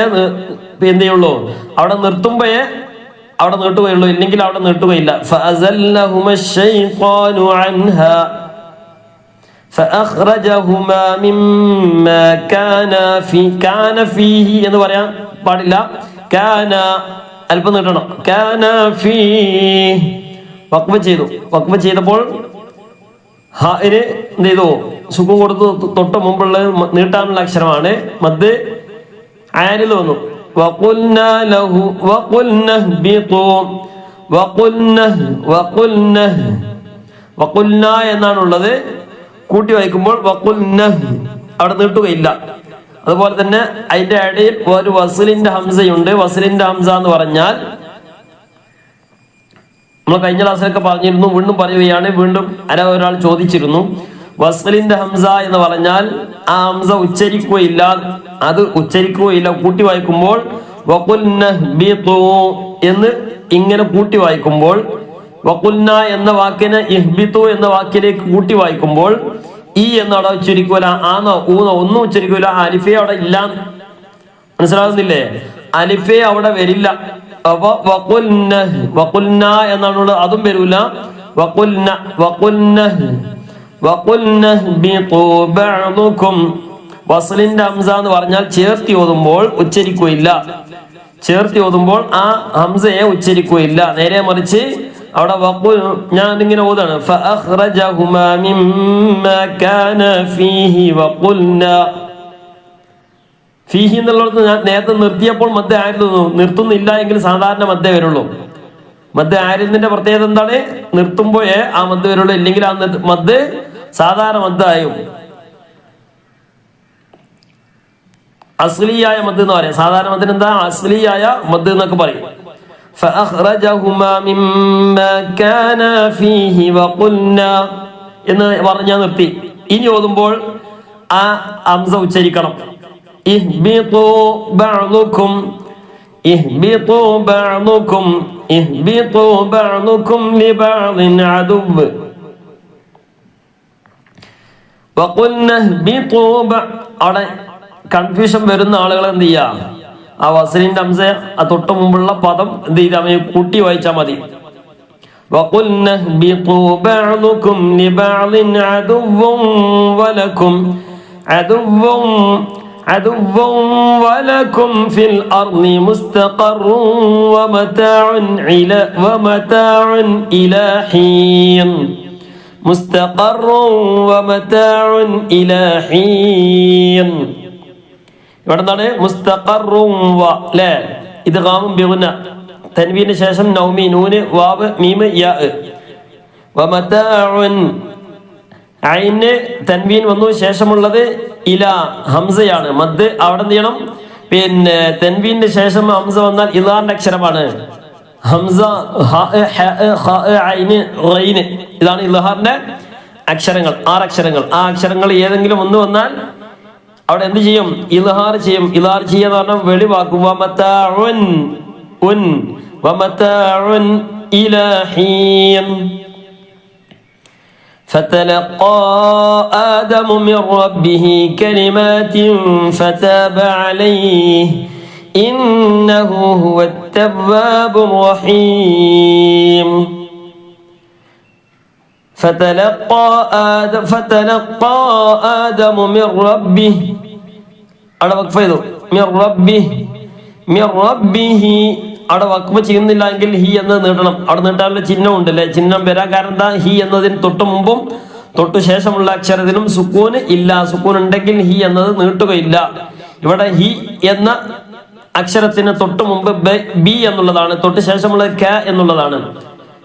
എന്ത് ചെയ്യുള്ളൂ അവിടെ നിർത്തുമ്പോഴേ അവിടെ നീട്ടുകയുള്ളൂ ഇല്ലെങ്കിൽ അവിടെ നീട്ടുകയില്ല ഫഅസല്ലഹുമാ ശൈത്വാനു അൻഹാ ഫഅഖ്റജഹുമാ മിമ്മാ കാന ഫീഹി എന്ന് പറയാൻ പാടില്ല കാന അല്പം നീട്ടണം കാന ഫീഹി വഖഫ് ചെയ്തപ്പോൾ ഹാഇന് എന്ത് ചെയ്തു സുഖം കൊടുത്ത് തൊട്ട് മുമ്പുള്ള നീട്ടാനുള്ള അക്ഷരമാണ് മദ് ആനിൽ വന്നു എന്നാണുള്ളത് കൂട്ടി വായിക്കുമ്പോൾ അവിടെ നീട്ടുകയില്ല അതുപോലെ തന്നെ അതിന്റെ ഇടയിൽ ഒരു വസ്ലിന്റെ ഹംസയുണ്ട് വസ്ലിന്റെ ഹംസ എന്ന് പറഞ്ഞാൽ നമ്മൾ കഴിഞ്ഞ ക്ലാസ്സിലൊക്കെ പറഞ്ഞിരുന്നു വീണ്ടും പറയുകയാണ് വീണ്ടും ഒരാൾ ചോദിച്ചിരുന്നു വസ്ലിന്റെ ഹംസ എന്ന് പറഞ്ഞാൽ ആ ഹംസ ഉച്ചരിക്കുകയില്ല അത് ഉച്ചരിക്കുകയില്ല കൂട്ടി വായിക്കുമ്പോൾ എന്ന് ഇങ്ങനെ കൂട്ടി വായിക്കുമ്പോൾ വഖുൽന എന്ന വാക്കിനെ ഇഹ്ബിതു എന്ന വാക്കിലേക്ക് കൂട്ടി വായിക്കുമ്പോൾ ഈ എന്നവിടെ ഉച്ചരിക്കൂല ആന്നോ ഊന്നോ ഒന്നും ഉച്ചരിക്കൂല അലിഫേ അവിടെ ഇല്ല മനസ്സിലാകുന്നില്ലേ അലിഫേ അവിടെ വരില്ല അപ്പൊ വഖുൽന എന്നാണുള്ളത് അതും വരൂല വസ്ലിന്റെ ഹംസ എന്ന് പറഞ്ഞാൽ ചേർത്തി ഓതുമ്പോൾ ഉച്ചരിക്കുകയില്ല ചേർത്തി ഓതുമ്പോൾ ആ ഹംസയെ ഉച്ചരിക്കുകയില്ല നേരെ മറിച്ച് അവിടെ ഞാൻ ഇങ്ങനെ ഓതാണ് ഫഅഖ്റജഹുമാ മിമ്മാ കാന ഫീഹി വഖുൽന ഫീഹി എന്നുള്ളത് ഞാൻ നേരത്തെ നിർത്തിയപ്പോൾ മദ്ദ ആയിരുന്നു നിർത്തുന്നില്ല എങ്കിൽ സാധാരണ മദ്ദേ വരുള്ളൂ മദ്ദ ആയിരുന്നതിന്റെ പ്രത്യേകത എന്താണ് നിർത്തുമ്പോഴേ ആ മദ്ദ വരുള്ളൂ ഇല്ലെങ്കിൽ ആ മദ്ദ് സാധാരണ മദ്ദായും അസ്ലിയായ മദ് എന്ന് പറയാം സാധാരണ മദ്ദിന് എന്താ അസ്ലിയായ മദ് എന്നൊക്കെ പറയും فأخرجهما مما كان فيه وقلنا എന്ന് പറഞ്ഞാൽ നിർത്തി. ഇനി ഓതുമ്പോൾ ആ ഹംസ ഉച്ചരിക്കണം. ഇഹ്ബിതു ബഅ്ദുകും ഇഹ്ബിതു ബഅ്ദുകും ഇഹ്ബിതു ബഅ്ദുകും ലിബഅദിൻ അദുവ്വ് വഖുൽനാ ഇഹ്ബിതു അവിടെ കൺഫ്യൂഷൻ വരുന്ന ആളുകൾ എന്ത് ചെയ്യാ, ആ വസ്ലിന്റെ ഹംസ ആ തൊട്ട് മുമ്പുള്ള പദം എന്ത് ചെയ്താൽ കൂട്ടി വായിച്ചാൽ മതി. وَقُلْنَا اهْبِطُوا بَعْضُكُمْ لِبَعْضٍ عَدُوٌّ وَلَكُمْ فِي الْأَرْضِ مُسْتَقَرٌّ وَمَتَاعٌ إِلَى حِينٍ مُسْتَقَرٌّ وَمَتَاعٌ إِلَى حِينٍ. ഇവിടെ എന്താണ് മുസ്തഖറും അല്ലേ, ഇത് ഗാമും ബിഗുന, തൻവീന് ശേഷം നൗമി നൂന് വാവ് മീമ് യാ. വമതാഉൻ ഐന് തൻവീൻ വന്നു, ശേഷമുള്ളത് ഇല ഹംസയാണ് മദ്. അവിടെ എന്ത് ചെയ്യണം, പിന്നെ തൻവീന്റെ ശേഷം ഹംസ വന്നാൽ ഇളാന്റെ അക്ഷരമാണ് ഹംസ. ഐന് റൈന് ഇതാണ് ഇൽഹാറിന്റെ അക്ഷരങ്ങൾ, 6 അക്ഷരങ്ങൾ. ആ അക്ഷരങ്ങൾ ഏതെങ്കിലും ഒന്ന് വന്നാൽ അവിടെ എന്ത് ചെയ്യും, ഇൽഹാർ ചെയ്യും. ഇൽഹാർ ചെയ്യാന്ന് പറഞ്ഞാൽ വെളിവാക്കും. വമതാഉൻ ഉൻ വമതാഉൻ ഇലാ ഹീൻ. فتلقى آدم من ربه كلمات فتاب عليه إنه هو التواب الرحيم. فتلقى آدم من ربه അവിടെ വഖഫ് ചെയ്തു. മിർ റബ്ബിഹി അവിടെ വഖഫ് ചെയ്യുന്നില്ല എങ്കിൽ ഹി എന്ന് നീട്ടണം. അവിടെ നീട്ടാനുള്ള ചിഹ്നം ഉണ്ടല്ലേ, ചിഹ്നം വരാൻ കാരണം എന്താ, ഹി എന്നതിന് തൊട്ട് മുമ്പും തൊട്ട് ശേഷമുള്ള അക്ഷരത്തിനും സുക്കൂന് ഇല്ല. സുക്കൂൻ ഉണ്ടെങ്കിൽ ഹി എന്നത് നീട്ടുകയില്ല. ഇവിടെ ഹി എന്ന അക്ഷരത്തിന് തൊട്ട് മുമ്പ് ബി എന്നുള്ളതാണ്, തൊട്ട് ശേഷമുള്ളത് ക എന്നുള്ളതാണ്.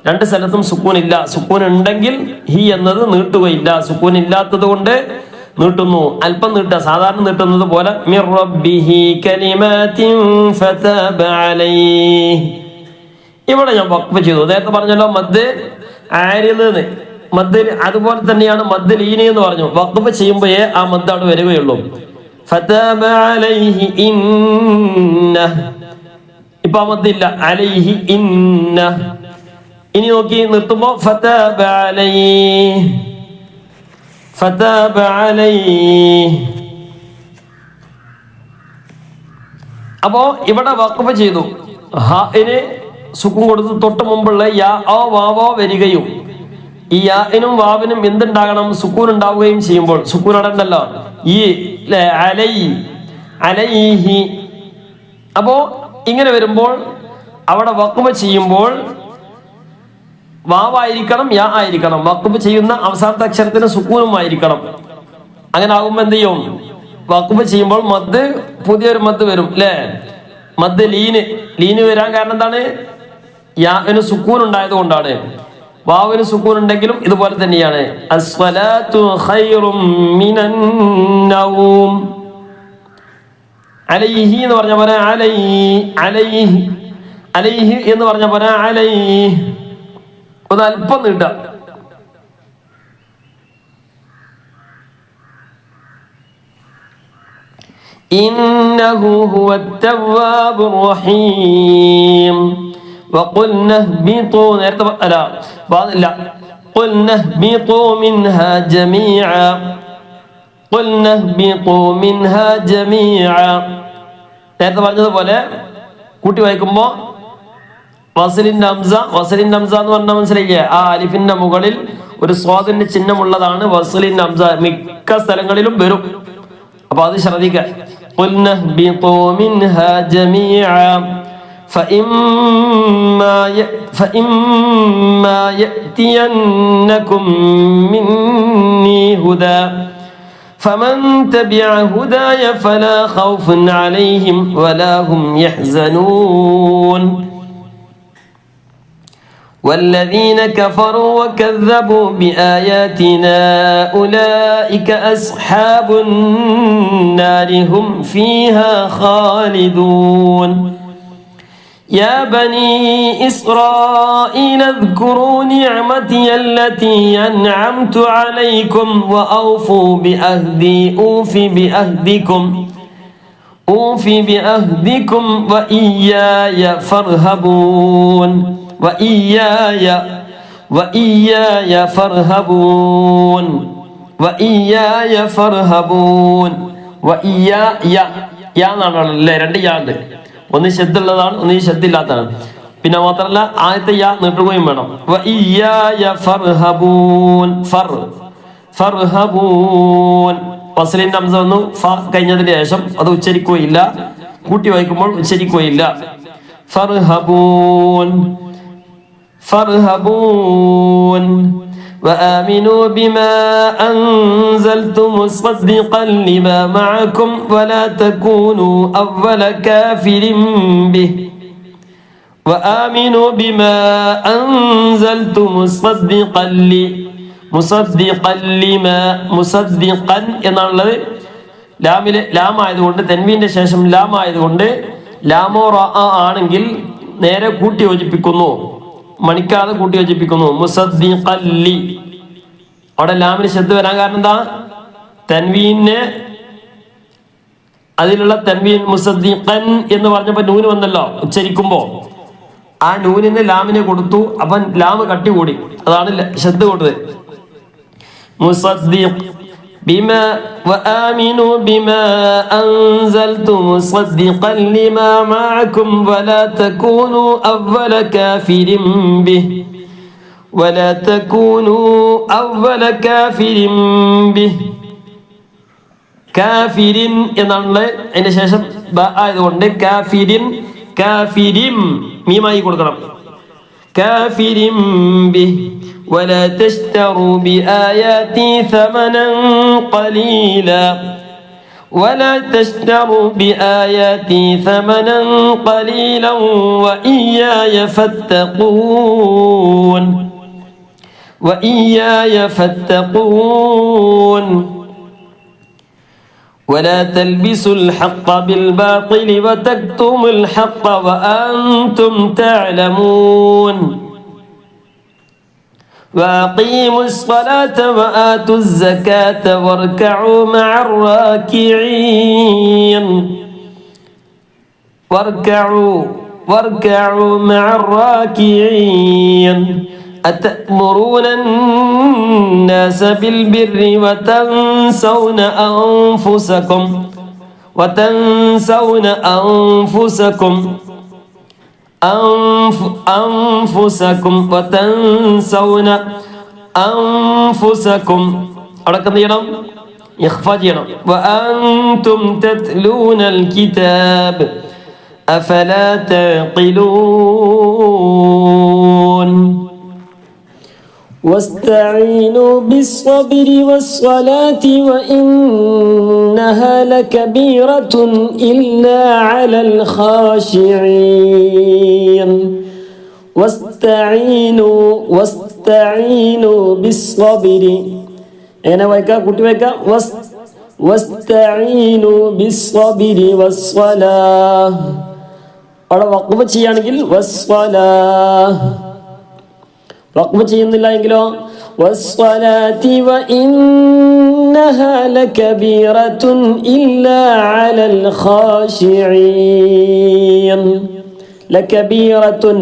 2 സ്ഥലത്തും സുക്കൂൻ ഇല്ല. സുക്കൂൻ ഉണ്ടെങ്കിൽ ഹി എന്നത് നീട്ടുകയില്ല. സുക്കൂൻ ഇല്ലാത്തത് കൊണ്ട് നീട്ടുന്നു, അല്പം നീട്ടുക, സാധാരണ നീട്ടുന്നത് പോലെ. മിർ റബ്ബിഹി കലിമാത്തിൻ ഫതബ അലൈഹി. ഇവിടെ ഞാൻ വഖഫ് ചെയ്തു. നേരത്തെ പറഞ്ഞല്ലോ മദ് ആരിലെന്ന്, മദ് അതുപോലെ തന്നെയാണ് മദ് ലീനി എന്ന് പറഞ്ഞു. വഖഫ് ചെയ്യുമ്പോഴേ ആ മദ് അവിടെ വരികയുള്ളൂ. ഫതബ അലൈഹി ഇന്ന, ഇപ്പൊ ആ മദ് ഇല്ല, അലൈഹി ഇന്ന. ഇനി നോക്കി നിർത്തുമ്പോ ഫതബ അലൈഹി ഫതബ അലൈഹി. അപ്പോ ഇവിടെ വഖഫ് ചെയ്തു. ഹാഇന് സുക്കൂൻ കൊടുത്ത് തൊട്ട് മുമ്പുള്ള യാ ഓ വാവോ വരികയും ഈ യാഇനും വാവിനും എന്തുണ്ടാകണം, സുക്കൂൻ ഉണ്ടാവുകയും ചെയ്യുമ്പോൾ, സുക്കൂൻ അടണ്ടല്ലോ ഈ അലൈഹി. അപ്പോ ഇങ്ങനെ വരുമ്പോൾ അവിടെ വഖഫ് ചെയ്യുമ്പോൾ വാവായിരിക്കണം, യാ ആയിരിക്കണം. വഖഫ് ചെയ്യുന്ന അവസാനത്തെ അക്ഷരത്തിന് സുക്കൂനും ആയിരിക്കണം. അങ്ങനെ ആകുമ്പോൾ എന്ത് ചെയ്യും, വഖഫ് ചെയ്യുമ്പോൾ മദ് പുതിയൊരു മദ് വരും അല്ലേ. മദ് ലീന് വരാൻ കാരണം എന്താണ്, യാന് സുക്കൂൻ ഉണ്ടായത് കൊണ്ടാണ്. വാവിന് സുക്കൂൻ ഉണ്ടെങ്കിലും ഇതുപോലെ തന്നെയാണ്. അസ്സലാത്തു ഖൈറും മിനൻ നൗം. അലൈഹി എന്ന് പറഞ്ഞ പോലെ അലൈഹി എന്ന് പറഞ്ഞ പോലെ അലൈഹി. ഒന്ന് അല്പം നീട്ടാം. ഇന്നഹു ഹുവത്തവ്വാബുർ റഹീം. വഖുൽനാ ഇഹ്ബിതു, നേരത്തെ അല്ല, ഖുൽനാ ഇഹ്ബിതു മിൻഹാ ജമീഅ. ഖുൽനാ ഇഹ്ബിതു മിൻഹാ ജമീഅ. നേരത്തെ പറഞ്ഞതുപോലെ കൂട്ടി വായിക്കുമ്പോ വസലിന്റെ ഹംസ എന്ന് പറഞ്ഞാൽ മനസ്സിലായില്ലേ, ആ അലിഫിന്റെ മുകളിൽ ഒരു സ്വാദിന്റെ ചിഹ്നമുള്ളതാണ് വസലിന്റെ ഹംസ. മിക്ക സ്ഥലങ്ങളിലും വരും, അപ്പൊ അത് ശ്രദ്ധിക്കുക. ഖുൽനാ ഇഹ്ബിതു മിൻഹാ ജമീഅ فإما يأتينكم مني هدى فمن تبع هداي فلا خوف عليهم ولا هم يحزنون والذين كفروا وكذبوا بآياتنا أولئك أصحاب النار هم فيها خالدون يا بني إسرائيل اذكروا نعمتي التي أنعمت عليكم وأوفوا بأهدي أوف بأهدكم وإياي فارهبون وإياي فارهبون യാ എന്നാണല്ലേ, രണ്ട് യാ ഉണ്ട്. ഒന്ന് ശബ്ദമുള്ളതാണ്, ഒന്ന് ശബ്ദമില്ലാത്തതാണ്. പിന്നെ മാത്രമല്ല ആദ്യത്തെ യാ നീട്ടുകയും വേണം. വഇയ്യായ ഫർഹബൂൻ ഫർഹബൂൻ ഫസ്ലിന്റെ അംസ വന്നു ഫ കഴിഞ്ഞതിന് ശേഷം അത് ഉച്ചരിക്കുകയില്ല, കൂട്ടി വായിക്കുമ്പോൾ ഉച്ചരിക്കുകയില്ല. ഫർഹബൂൻ ഫർഹബൂൻ وآمنوا بما أنزلت مصدقا لما معكم ولا تكونوا أول كافر به وآمنوا بما أنزلت مصدقا لما എന്നുള്ളത് ലാമിലെ ലാം ആയതുകൊണ്ട് തെൻവീന്റെ ശേഷം ലാം ആയതുകൊണ്ട് ലാമോ റ ആണെങ്കിൽ നേരെ കൂട്ടി യോജിപ്പിക്കുന്നു, മണിക്കാതെ കൂട്ടി യോജിപ്പിക്കുന്നു. മുസദ്ദിഖല്ലി അവിടെ ലാമിന് ശബ്ദം വരാൻ കാരണം എന്താ? തൻവീന് അതിലുള്ള തൻവീൻ മുസദ്ദിഖൻ എന്ന് പറഞ്ഞപ്പോ നൂന് വന്നല്ലോ ഉച്ചരിക്കുമ്പോ, ആ നൂനിന് ലാമിനെ കൊടുത്തു, അവൻ ലാമ് കട്ടി കൂടി, അതാണ് ശബ്ദം കൊടുത്തത്. മുസദ്ദിഖ് بما وآمنوا بما أنزلت مصدقا لما معكم ولا تكونوا أول كافر به കാഫിരിൻ എന്നാണ് അതിന്റെ ശേഷം ആയതുകൊണ്ട് കാഫിരിം മീമായി കൊടുക്കണം. കാഫിരിം ബിഹി ولا تشتروا بآياتي ثمنا قليلا وإياي فاتقون ولا تلبسوا الحق بالباطل وتكتموا الحق وأنتم تعلمون وأقيموا الصلاة وآتوا الزكاة واركعوا مع الراكعين أتأمرون الناس بالبر وتنسون أنفسكم وتنسون أنفسكم അടക്കം ചെയ്യണം, ഇഖ്ഫ ചെയ്യണം. وأنتم تتلون الكتاب أفلا تعقلون واستعينوا بالصبر والصلاة وإنها لكبيرة إلا على الخاشعين واستعينوا بالصبر أنا ويكا كنت ويكا واستعينوا بالصبر والصلاة അവിടെ വഖഫ് ചെയ്യുകയാണെങ്കിൽ വഖഫ് ചെയ്യുന്നില്ല എങ്കിലോ വസ്സലാത്തി വഇന്നഹാ ലകബീറത്തുൻ ഇല്ലാ അലൽ ഖാശിഈൻ. ലകബീറത്തുൻ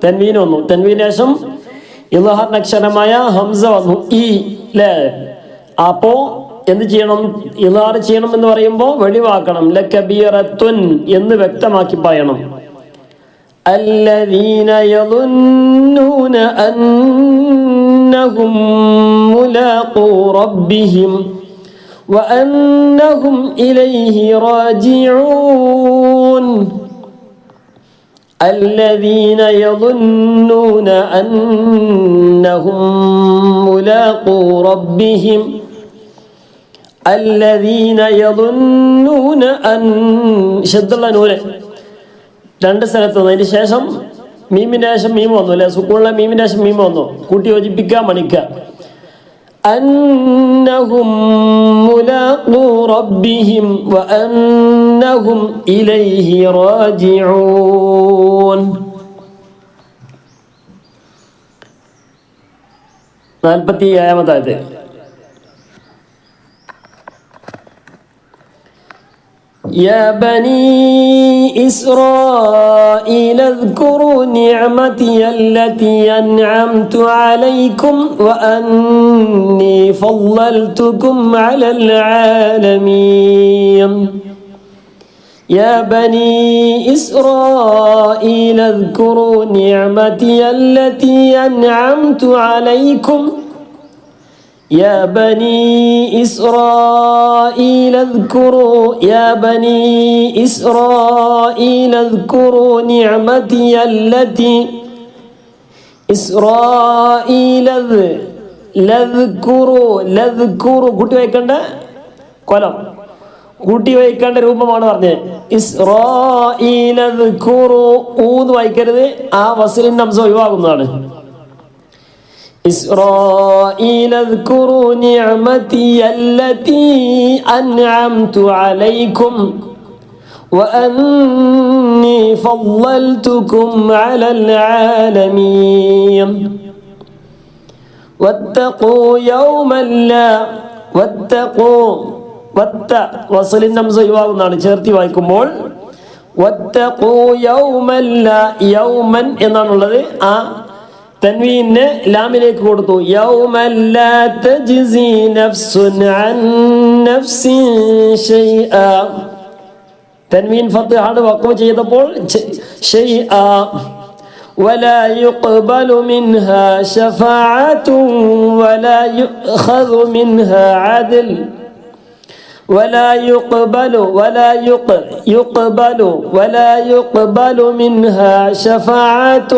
തൻവീൻ വന്നു, തൻവീന് ശേഷം ഇദ്ഹാർ അക്ഷരമായ ഹംസ വന്നു ഈ ല്ലേ. അപ്പോ എന്ത് ചെയ്യണം? ഇദ്ഹാർ ചെയ്യണം എന്ന് പറയുമ്പോൾ വെളിവാക്കണം, ലകബീറത്തുൻ എന്ന് വ്യക്തമാക്കി പറയണം. الذين يظنون أنهم ملاقو ربهم وأنهم إليه راجعون الذين يظنون أنهم ملاقو ربهم الذين يظنون أن شد الله نوره രണ്ട് സ്ഥലത്ത് വന്നു. അതിന് ശേഷം മീമിൻ്റെ ശേഷം മീമ് വന്നു അല്ലെ, സുക്കൂണിലെ മീമിൻ്റെ ശേഷം മീമ് വന്നു, കൂട്ടി യോജിപ്പിക്കുക, മണിക്കുക. أنهم ملاقو ربهم وأنهم إليه راجعون. 47-ാമത്തെ ആയത്ത്. يا بني إسرائيل اذكروا نعمتي التي أنعمت عليكم وأني فضلتكم على العالمين. يا بني إسرائيل اذكروا نعمتي التي أنعمت عليكم يا بني إسرائيل اذكروا يا بني إسرائيل اذكروا نعمتي التي إسرائيل لذكروا കൂട്ടി വയ്ക്കേണ്ട കൊലം കൂട്ടി വയ്ക്കേണ്ട രൂപമാണ് പറഞ്ഞത്. ഇസ്രാഈല ذكروا ഊന്ന് വായിക്കരുത്, ആ വസ്ലിന്റെ അംശം ഒഴിവാകുന്നതാണ്. إسرائيل اذكروا نعمتي التي أنعمت عليكم وأني فضلتكم على العالمين. واتقوا يوما لا വസ്ലിന്റെ അംശം ഒഴിവാകുന്നതാണ് ചേർത്തി വായിക്കുമ്പോൾ. واتقوا يوما لا യൗമൻ എന്നാണുള്ളത്, ആ തൻവീനെ ലാമിലേക്ക് കൊടുത്തു. യൗമൻ ലാ തജ്സി നഫ്സുൻ അൻ നഫ്സിൻ ശൈആ, തൻവീൻ ഫത്ഹാണ് വഖഫ് ചെയ്തപ്പോൾ ശൈആ. വലാ യുഖ്ബലു മിൻഹാ ശഫാഅത്തുൻ വലാ യുഖ്ഖദു മിൻഹാ അദ്ൽ ولا يقبل منها شفاعة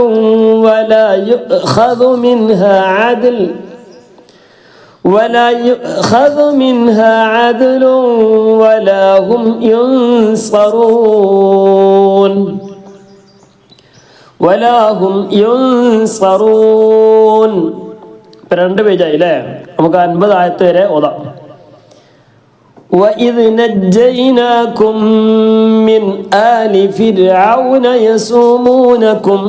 ولا يؤخذ منها عدل ولا هم ينصرون. രണ്ട് പേജായില്ലേ, നമുക്ക് 50 ആയത്ത് വരെ ഓതാം. وإذ نجيناكم من آل فرعون يسومونكم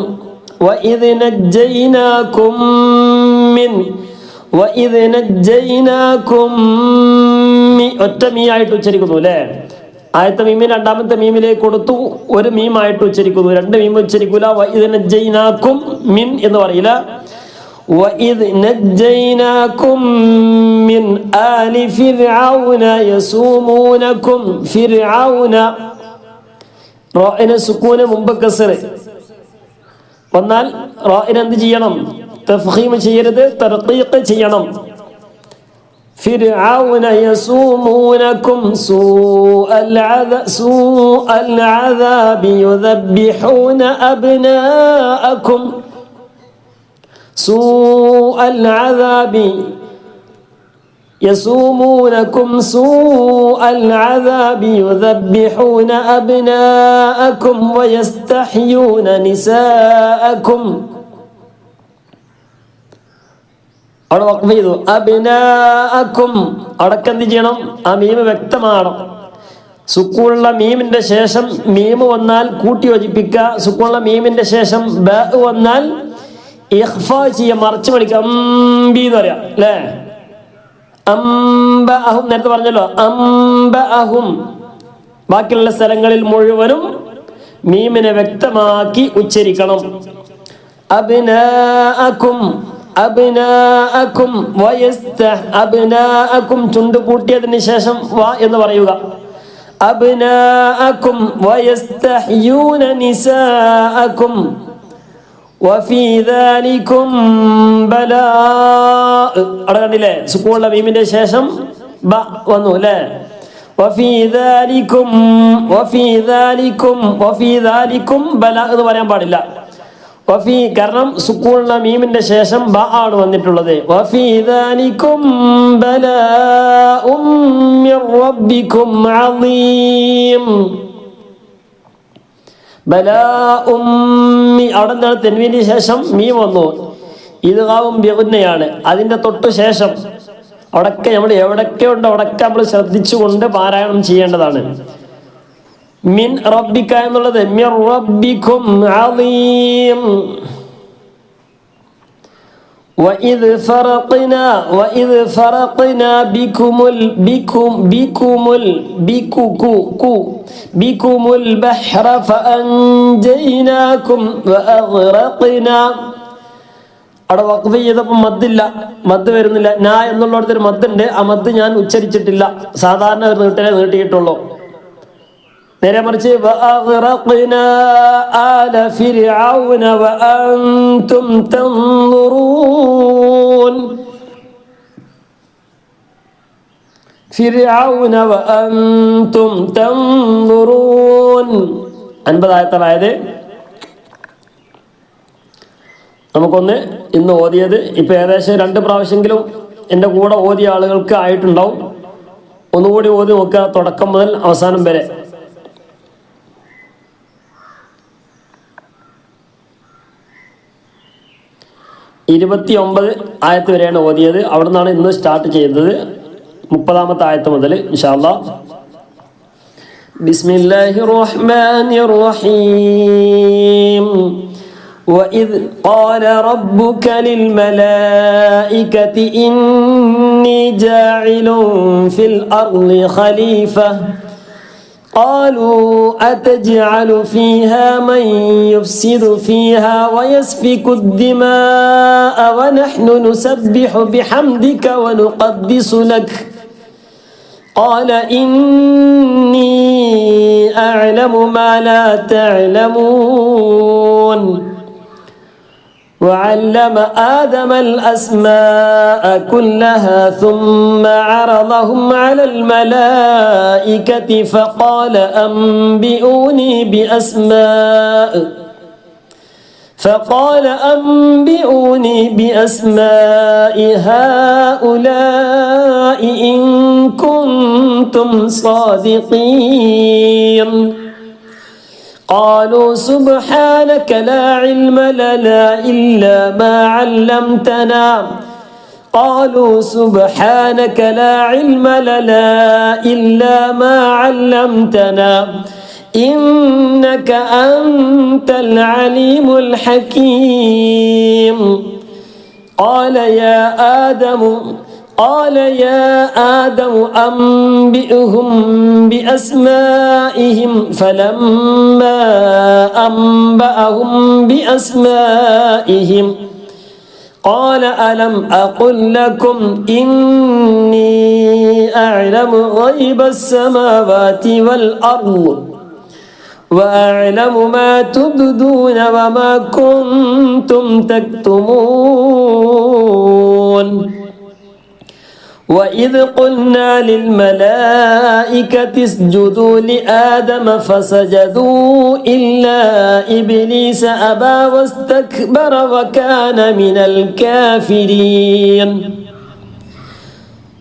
ഒറ്റ മീയായിട്ട് ഉച്ചരിക്കുന്നു അല്ലേ. ആയത്തെ മീമിന് രണ്ടാമത്തെ മീമിലേക്ക് കൊടുത്തു, ഒരു മീമായിട്ട് ഉച്ചരിക്കുന്നു, രണ്ട് മീം ഉച്ചരിക്കൂല. വഇദ് നജ്ജൈനാകും മിൻ എന്ന് പറയില്ല. وَإِذْ نَجَّيْنَاكُمْ مِنْ آلِ فِرْعَوْنَ يَسُومُونَكُمْ ഫിർഔന റാഇന് സുക്കൂന് മുമ്പ് കസ്ർ വന്നാൽ റാഇന് എന്ത് ചെയ്യണം? തഫ്ഖീം ചെയ്യരുത്, തർഖീഖ് ചെയ്യണം. ഫിർഔന യസൂമൂനകും സൂഅൽ അദാബി യുദബ്ബിഹൂന അബ്നാഅകും سوء العذاب يسومونكم سوء العذاب يذبحون أبناءكم ويستحيون نساءكم. അവിടെ വഖഫ് ചെയ്തു അബ്നാഅകും. അടക്കം എന്ത് ചെയ്യണം? ആ മീം വ്യക്തമാണ്. സുക്കൂണുള്ള മീമിന്റെ ശേഷം മീമ് വന്നാൽ കൂട്ടി യോജിപ്പിക്കുക. സുക്കൂണുള്ള മീമിന്റെ ശേഷം ബ വന്നാൽ ഇഖ്ഫാ ചെയ്യാം, മറച്ചു പഠിക്കുക. അംബി എന്ന് പറയാം അല്ലേ. അംബഅഹും നേരത്തെ പറഞ്ഞല്ലോ, അംബഅഹും. ബാക്കിയുള്ള സ്ഥലങ്ങളിൽ മുഴുവനും മീമിനെ വ്യക്തമാക്കി ഉച്ചരിക്കണം. അബ്നാഅകും അബ്നാഅകും അബ്നാഅകും ചുണ്ട് പൂട്ടിയതിന് ശേഷം വ എന്ന് പറയുക. അബ്നാഅകും വയസ്തഹ്യൂന നിസാഅകും വഫീ ദാലികും ബലാ. അവിടെ കണ്ടില്ലേ, സുക്കൂനുള്ള മീമിന്റെ ശേഷം ബ വന്നു അല്ലേ. വഫീ ദാലികും ബലാ എന്ന് പറയാൻ പാടില്ല. വഫീ കാരണം സുക്കൂനുള്ള മീമിന്റെ ശേഷം ബ ആണ് വന്നിട്ടുള്ളത്. വഫീ ദാലികും ബലാഉം മിർ റബ്ബികും അളീം. അവിടെ നിന്നാണ് തെൻവീന് ശേഷം മീം വന്നു. ഇദ്ഗാമും ബിഗുന്നയാണ്. അതിന്റെ തൊട്ടു ശേഷം അവിടൊക്കെ നമ്മൾ എവിടൊക്കെ ഉണ്ട് അവിടൊക്കെ നമ്മൾ ശ്രദ്ധിച്ചുകൊണ്ട് പാരായണം ചെയ്യേണ്ടതാണ്. മിൻ റബ്ബിക എന്നുള്ളത് മിർ റബ്ബിക്കും അളീം. وإذ فرقنا بكم البحر فأنجيناكم وأغرقنا. അവിടെ വഖഫ് ചെയ്തപ്പോൾ മദ്ദില്ല, മദ് വരുന്നില്ല. നാ എന്നുള്ളടത്തൊരു മദ്ദുണ്ട്, ആ മദ് ഞാൻ ഉച്ചരിച്ചിട്ടില്ല. സാധാരണ ഒരു നീട്ടലേ നീട്ടിയിട്ടുള്ളൂ. നേരെ മറിച്ച് وأغرقنا آل فرعون وأنتم تنظرون. فرعون وأنتم تنظرون 50 ആയത്തായത് നമുക്കൊന്ന് ഇന്ന് ഓതിയത് ഇപ്പൊ ഏകദേശം 2 പ്രാവശ്യമെങ്കിലും എൻ്റെ കൂടെ ഓതിയ ആളുകൾക്ക് ആയിട്ടുണ്ടാവും. ഒന്നുകൂടി ഓതി നോക്കുക, തുടക്കം മുതൽ അവസാനം വരെ. ഇരുപത്തിയൊമ്പത് ആയത്ത് വരെയാണ് ഓതിയത്. അവിടെ നിന്നാണ് ഇന്ന് സ്റ്റാർട്ട് ചെയ്യുന്നത്. 30-ാമത്തെ ആയത്ത് മുതൽ ഇൻഷാ അല്ലാഹ്. ബിസ്മില്ലാഹിർ റഹ്മാനിർ റഹീം. وإذ قال ربك للملائكة إني جاعل في الأرض خليفة قالوا أتجعل فيها من يفسد فيها ويسفك الدماء ونحن نسبح بحمدك ونقدس لك قال إني أعلم ما لا تعلمون وعلم آدم الأسماء كلها ثم عرضهم على الملائكة فقال أنبئوني بأسماء هؤلاء إن كنتم صادقين قالوا سبحانك لا علم لنا إلا ما علمتنا قالوا سبحانك لا علم لنا إلا ما علمتنا إنك أنت العليم الحكيم قال يا آدم أنبئهم بأسمائهم فلما أنبأهم بأسمائهم قال ألم أقل لكم إني أعلم غيب السماوات والأرض وأعلم ما تبدون وما كنتم تكتمون وإذ قلنا للملائكة اسجدوا لآدم فسجدوا إلا إبليس أبى واستكبر وكان من الكافرين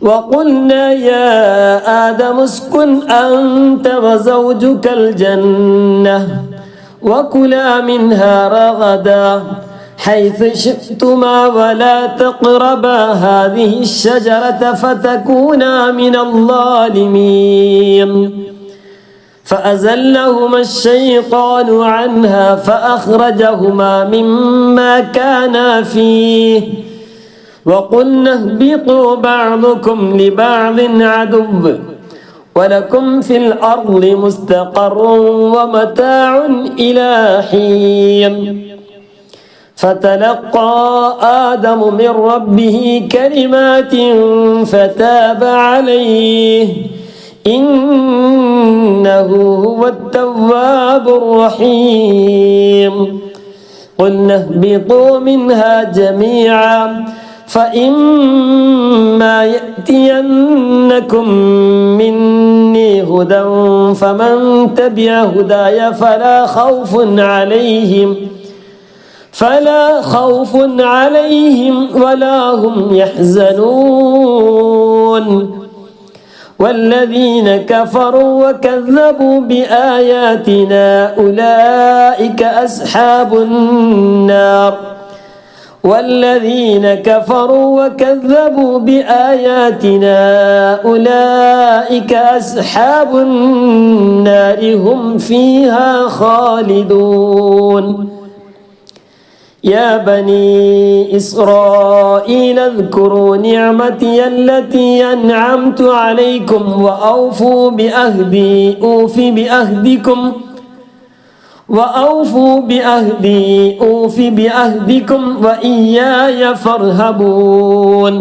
وقلنا يا آدم اسكن أنت وزوجك الجنة وكلا منها رغدا حيث شئتما ولا تقربا هذه الشجرة فتكونا من الظالمين فأزلهما الشيطان عنها فأخرجهما مما كانا فيه وقلنا اهبطوا بعضكم لبعض عدو ولكم في الأرض مستقر ومتاع إلى حين فتلقى آدم من ربه كلمات فتاب عليه إنه هو التواب الرحيم قلنا اهبطوا منها جميعا فإما يأتينكم مني هدى فمن تبع هداي فلا خوف عليهم ولا هم يحزنون والذين كفروا وكذبوا بآياتنا أولئك أصحاب النار والذين كفروا وكذبوا بآياتنا أولئك أصحاب النار هم فيها خالدون يا بني إسرائيل اذكروا نعمتي التي أنعمت عليكم وأوفوا بأهدي أوف بأهدكم وإياي فارهبون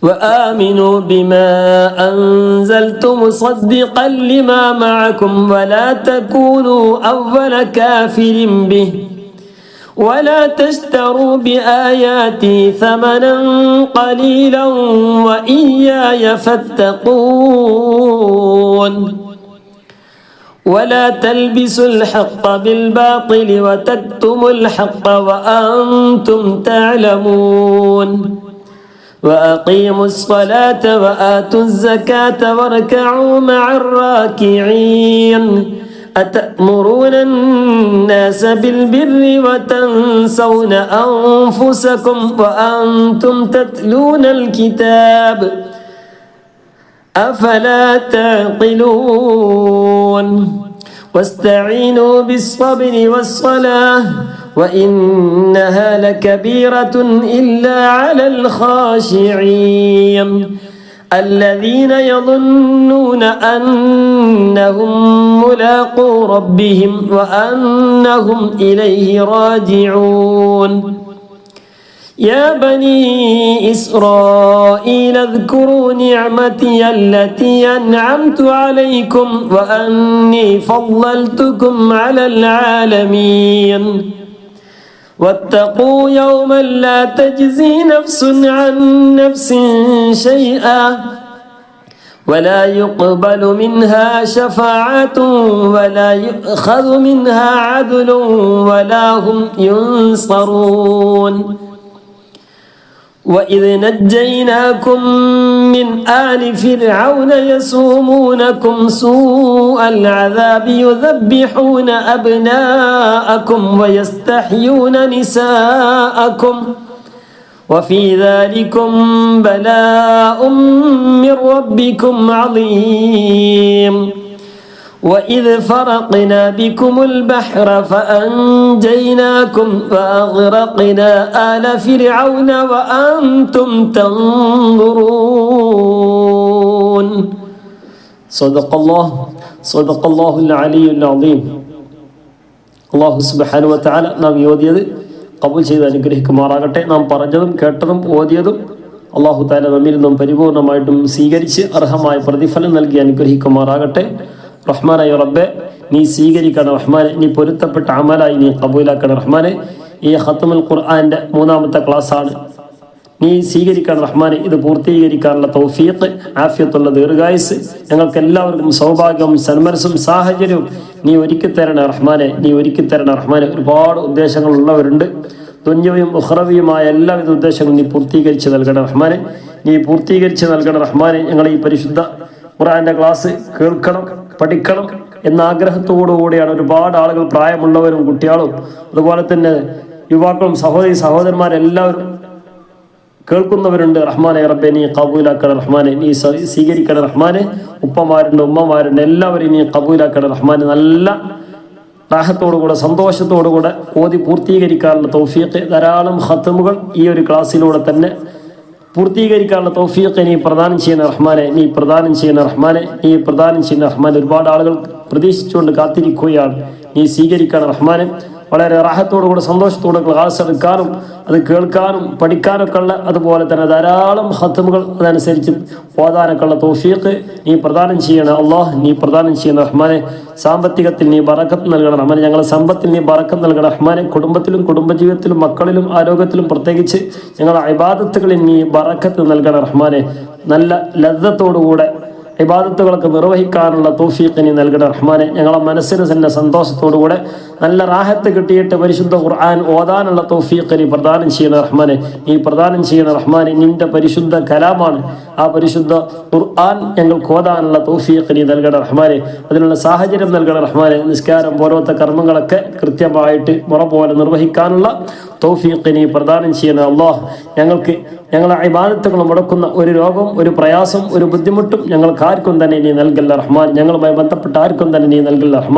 وآمنوا بما أنزلت مصدقا لما معكم ولا تكونوا أول كافر به ولا تشتروا بآياتي ثمنا قليلا وإياي فاتقون ولا تلبسوا الحق بالباطل وتكتموا الحق وأنتم تعلمون وأقيموا الصلاة وآتوا الزكاة واركعوا مع الراكعين أتأمرون الناس بالبر وتنسون أنفسكم وأنتم تتلون الكتاب أفلا تعقلون واستعينوا بالصبر والصلاة وإنها لكبيرة إلا على الخاشعين الذين يظنون أنهم ملاقو ربهم وأنهم إليه راجعون يا بني إسرائيل اذكروا نعمتي التي أنعمت عليكم وأني فضلتكم على العالمين واتقوا يوما لا تجزي نفس عن نفس شيئا ولا يقبل منها شفاعة ولا يؤخذ منها عدل ولا هم ينصرون وإذ نجيناكم من آل فرعون يسومونكم سوء العذاب يذبحون أبناءكم ويستحيون نساءكم وفي ذلكم بلاء من ربكم عظيم وإذ فرقنا بكم البحر فأنجيناكم وأغرقنا آل فرعون وأنتم تنظرون صدق الله العلي العظيم അള്ളാഹു സുബ്ഹാനഹു വ തആല നാം ഓതിയത് കബൂൽ ചെയ്ത് അനുഗ്രഹിക്കുമാറാകട്ടെ. നാം പറഞ്ഞതും കേട്ടതും ഓതിയതും അള്ളാഹു തആല നമ്മിൽ നിന്നും പരിപൂർണമായിട്ടും സ്വീകരിച്ച് അർഹമായ പ്രതിഫലം നൽകി അനുഗ്രഹിക്കുമാറാകട്ടെ. റഹ്മാനായ റബ്ബെ, നീ സ്വീകരിക്കണം റഹ്മാനെ, നീ പൊരുത്തപ്പെട്ട അമലായി നീ കബൂലാക്കണം റഹ്മാനെ. ഈ ഖത്മുൽ ഖുർആന്റെ 3-ാമത്തെ ക്ലാസ്സാണ്. നീ സ്വീകരിക്കണം റഹ്മാനെ. ഇത് പൂർത്തീകരിക്കാനുള്ള തൗഫീഖ്, ആഫിയത്തുള്ള ദീർഘായുസ് ഞങ്ങൾക്ക് എല്ലാവർക്കും സൗഭാഗ്യവും സന്മനസ്സും സാഹചര്യവും നീ ഒരുക്കി തരണ റഹ്മാനെ, നീ ഒരുക്കി തരണ റഹ്മാനെ. ഒരുപാട് ഉദ്ദേശങ്ങളുള്ളവരുണ്ട്. ദുന്യവിയും ഉഖ്റവിയുമായ എല്ലാവിധ ഉദ്ദേശങ്ങളും നീ പൂർത്തീകരിച്ച് നൽകണം റഹ്മാനെ. നീ പൂർത്തീകരിച്ച് നൽകണം റഹ്മാനെ. ഞങ്ങൾ ഈ പരിശുദ്ധ ഖുർആന്റെ ക്ലാസ് കേൾക്കണം, പഠിക്കണം എന്ന ആഗ്രഹത്തോടുകൂടിയാണ് ഒരുപാട് ആളുകൾ, പ്രായമുള്ളവരും കുട്ടികളും അതുപോലെ തന്നെ യുവാക്കളും സഹോദരന്മാരെല്ലാവരും കേൾക്കുന്നവരുണ്ട്. റഹ്മാനെ റബ്ബെ, നീ കബൂലാക്കണം റഹ്മാനെ, നീ സ്വീകരിക്കണം റഹ്മാനെ. ഉപ്പമാരുണ്ട്, ഉമ്മമാരുണ്ട്, എല്ലാവരെയും നീ കബൂലാക്കണം റഹ്മാനെ. നല്ല റാഹത്തോടുകൂടെ സന്തോഷത്തോടുകൂടെ ഓതി പൂർത്തീകരിക്കാനുള്ള തൗഫീഖ്, ധാരാളം ഖത്മുകൾ ഈ ഒരു ക്ലാസ്സിലൂടെ തന്നെ പൂർത്തീകരിക്കാനുള്ള തൗഫീഖ് നീ പ്രദാനം ചെയ്യുന്ന റഹ്മാനെ, നീ പ്രദാനം ചെയ്യുന്ന റഹ്മാനെ, നീ പ്രദാനം ചെയ്യുന്ന റഹ്മാനെ. ഒരുപാട് ആളുകൾ പ്രതീക്ഷിച്ചുകൊണ്ട് കാത്തിരിക്കുകയാണ്. നീ സ്വീകരിക്കണം റഹ്മാനെ. വളരെ റാഹത്തോടുകൂടെ സന്തോഷത്തോടെ ക്ലാസ് എടുക്കാനും അത് കേൾക്കാനും പഠിക്കാനൊക്കെ ഉള്ള, അതുപോലെ തന്നെ ധാരാളം ഖത്മുകൾ അതനുസരിച്ച് ഓതാനൊക്കെ ഉള്ള തൗഫീഖ് നീ പ്രദാനം ചെയ്യണം അല്ലാഹ്, നീ പ്രദാനം ചെയ്യണം റഹ്മാനെ. സാമ്പത്തികത്തിൽ നീ ബറക്കത്ത് നൽകണം റഹ്മാനെ. ഞങ്ങളുടെ സമ്പത്തിൽ നീ ബറക്കത്ത് നൽകണം റഹ്മാനെ. കുടുംബത്തിലും കുടുംബജീവിതത്തിലും മക്കളിലും ആരോഗ്യത്തിലും പ്രത്യേകിച്ച് ഞങ്ങളുടെ ഇബാദത്തുകളിൽ നീ ബറക്കത്ത് നൽകണം റഹ്മാനെ. നല്ല ലദ്ദത്തോടുകൂടെ ഇബാദത്തുകളൊക്കെ നിർവഹിക്കാനുള്ള തൗഫീഖ് നീ നൽകണം റഹ്മാനെ. ഞങ്ങളെ മനസ്സിന് തന്നെ സന്തോഷത്തോടുകൂടെ നല്ല റാഹത്ത് കിട്ടിയിട്ട് പരിശുദ്ധ ഖുർആൻ ഓതാനുള്ള തൗഫീഖ് നീ പ്രദാനം ചെയ്യണ റഹ്മാനെ. നീ പ്രദാനം ചെയ്യണ റഹ്മാനെ. നിന്റെ പരിശുദ്ധ കലാമാണ് ആ പരിശുദ്ധ ഖുർആൻ. ഞങ്ങൾക്ക് ഓതാനുള്ള തൗഫീഖ് നീ നൽകണ റഹ്മാനെ. അതിനുള്ള സാഹചര്യം നൽകണ റഹ്മാനെ. നിസ്കാരം പോലത്തെ കർമ്മങ്ങളൊക്കെ കൃത്യമായിട്ട് മുറ പോലെ നിർവഹിക്കാനുള്ള തൗഫീഖ് നീ പ്രദാനം ചെയ്യണ അല്ലാഹ്. ഞങ്ങളെ ഇബാദത്തുകൾ മുടക്കുന്ന ഒരു രോഗം, ഒരു പ്രയാസം, ഒരു ബുദ്ധിമുട്ടും ഞങ്ങൾക്ക് ആർക്കും തന്നെ നീ നൽകല്ല റഹ്മാൻ. ഞങ്ങളുമായി ബന്ധപ്പെട്ട ആർക്കും തന്നെ നീ നൽകല്ല റഹ്മാൻ.